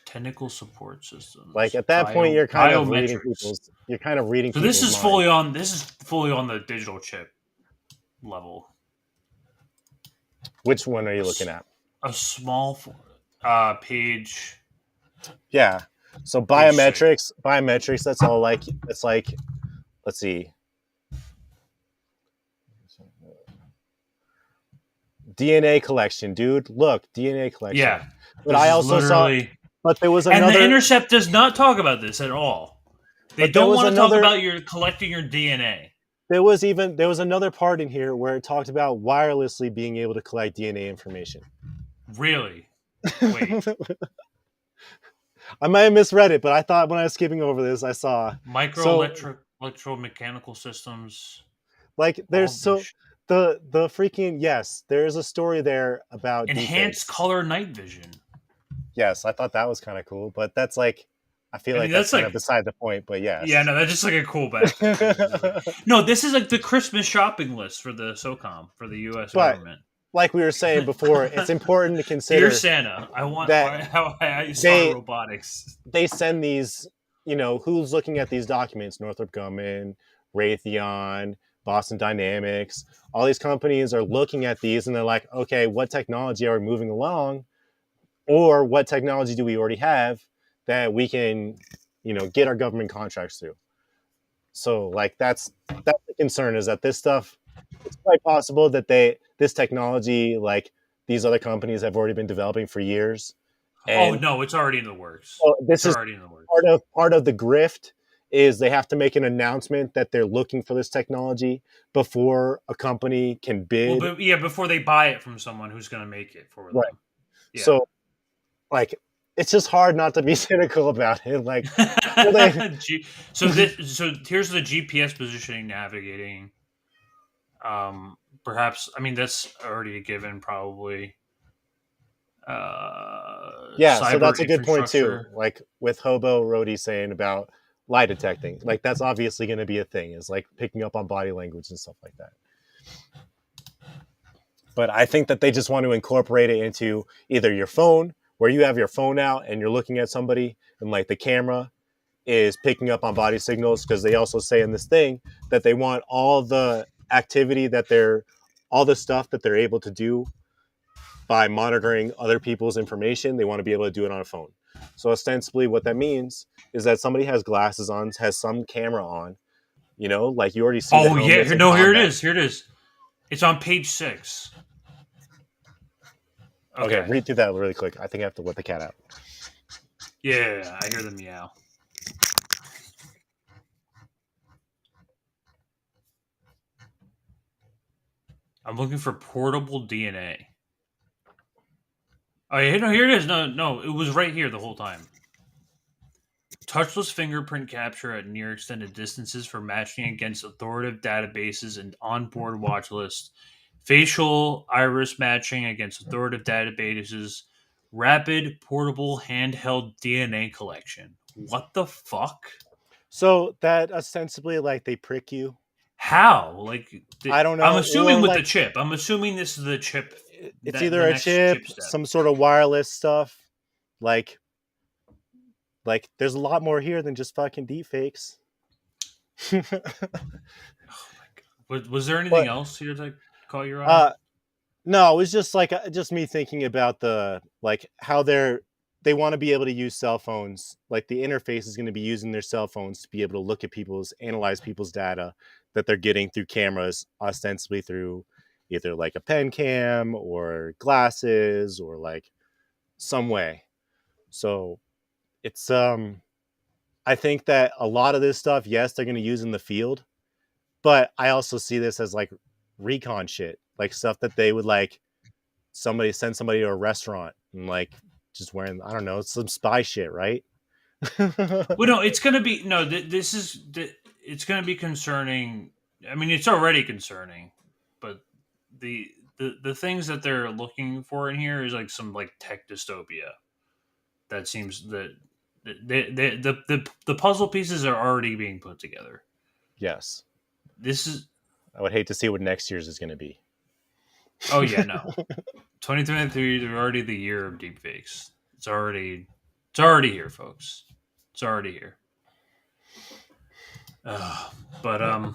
Technical support systems.
Like at that point, you're kind of reading people's.
So this is fully on. This is fully on the digital chip level.
Which one are you looking at?
A small page.
Yeah. So biometrics. That's all like. It's like. Let's see. DNA collection, dude. Look, DNA collection.
Yeah.
But I also saw. But there was another.
And the Intercept does not talk about this at all. They don't want to talk about your collecting your DNA.
There was another part in here where it talked about wirelessly being able to collect DNA information.
Really? Wait.
I might have misread it, but I thought when I was skipping over this, I saw
electromechanical systems.
Like there's the freaking yes, there is a story there about
enhanced color night vision.
Yes, I thought that was kind of cool, but that's like, I feel like that's kind of beside the point. But yes,
yeah, no, that's just like a cool back. No, this is like the Christmas shopping list for the SOCOM for the U.S. government.
Like we were saying before, it's important to consider.
Dear Santa, I want that how I saw robotics.
They send these, who's looking at these documents? Northrop Grumman, Raytheon, Boston Dynamics. All these companies are looking at these, and they're like, okay, what technology are we moving along? Or what technology do we already have that we can, get our government contracts through? So, like, that's the concern is that this stuff, it's quite possible that this technology, like these other companies have already been developing for years.
And no, it's already in the works.
So this is already in the works. Part of the grift is they have to make an announcement that they're looking for this technology before a company can bid.
Well, before they buy it from someone who's going to make it for them.
Right.
Yeah.
So, like, it's just hard not to be cynical about it. Like, they,
so here's the GPS positioning navigating. Perhaps that's already a given, probably.
Yeah, so
Cyber
that's a good point too.
infrastructure.
Like with Hobo Rody saying about lie detecting, like that's obviously going to be a thing. Is like picking up on body language and stuff like that. But I think that they just want to incorporate it into either your phone, where you have your phone out and you're looking at somebody, and like the camera is picking up on body signals, because they also say in this thing that they want all the activity all the stuff that they're able to do by monitoring other people's information. They want to be able to do it on a phone. So ostensibly what that means is that somebody has glasses on, has some camera on, like you already see.
Oh yeah, here it is. It's on page 6.
Okay, read through that really quick. I think I have to let the cat out.
Yeah, I hear the meow. I'm looking for portable DNA. Oh yeah, no, here it is. No, it was right here the whole time. Touchless fingerprint capture at near extended distances for matching against authoritative databases and onboard watch lists. Facial iris matching against authoritative databases. Rapid portable handheld DNA collection. What the fuck?
So that ostensibly, like, they prick you.
How? Like,
I don't know.
I'm assuming with
like,
the chip. I'm assuming this is the chip.
It's either a chip, some sort of wireless stuff. Like, there's a lot more here than just fucking deepfakes.
Oh my god! Was there anything else here that caught your eye?
No, it was just just me thinking about how they want to be able to use cell phones. Like the interface is going to be using their cell phones to be able to look at analyze people's data that they're getting through cameras, ostensibly through either like a pen cam or glasses or like some way. So it's I think that a lot of this stuff, yes, they're going to use in the field, but I also see this as like recon shit, like stuff that they would like send somebody to a restaurant and like just wearing, I don't know, some spy shit, right?
Well, no, it's going to be it's going to be concerning. I mean, it's already concerning, but the things that they're looking for in here is like some like tech dystopia. That seems that the puzzle pieces are already being put together.
Yes.
I
would hate to see what next year's is going to be.
Oh yeah, no. 2023 is already the year of deepfakes. It's already here, folks. It's already here. But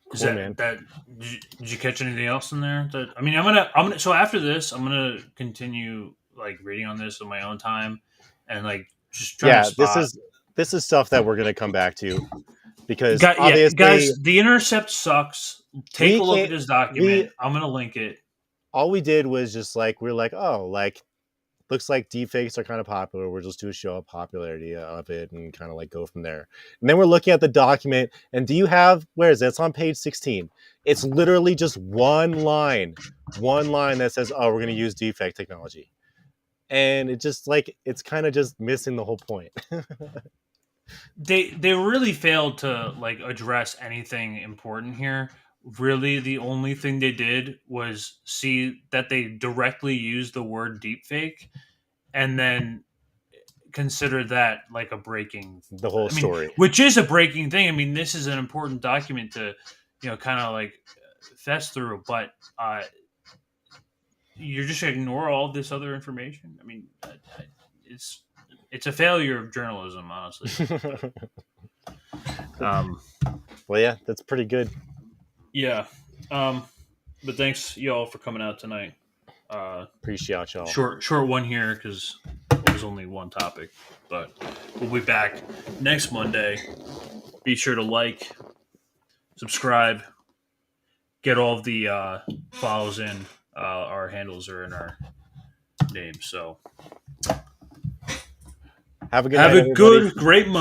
cool, man.
Did you catch anything else in there? I'm gonna. So after this, I'm gonna continue like reading on this on my own time, and like just trying to spot.
This is stuff that we're gonna come back to, because obviously,
guys, The Intercept sucks. Take a look at this document. I'm gonna link it.
All we did was just like we're like, oh, like looks like deepfakes are kind of popular. We'll just do a show of popularity of it and kind of like go from there. And then we're looking at the document, and where is it? It's on page 16. It's literally just one line that says, oh, we're going to use deepfake technology. And it just like, it's kind of just missing the whole point.
They really failed to like address anything important here. Really, the only thing they did was see that they directly used the word deepfake and then consider that like a breaking
story,
which is a breaking thing. I mean, this is an important document to, kind of like fess through, but you're just going to ignore all this other information. I mean, it's a failure of journalism, honestly.
Well, yeah, that's pretty good.
Yeah. But thanks y'all for coming out tonight.
Appreciate y'all.
Short one here because there's only one topic, but we'll be back next Monday. Be sure to like, subscribe, get all of the follows in. Our handles are in our name. So
have a good, great month.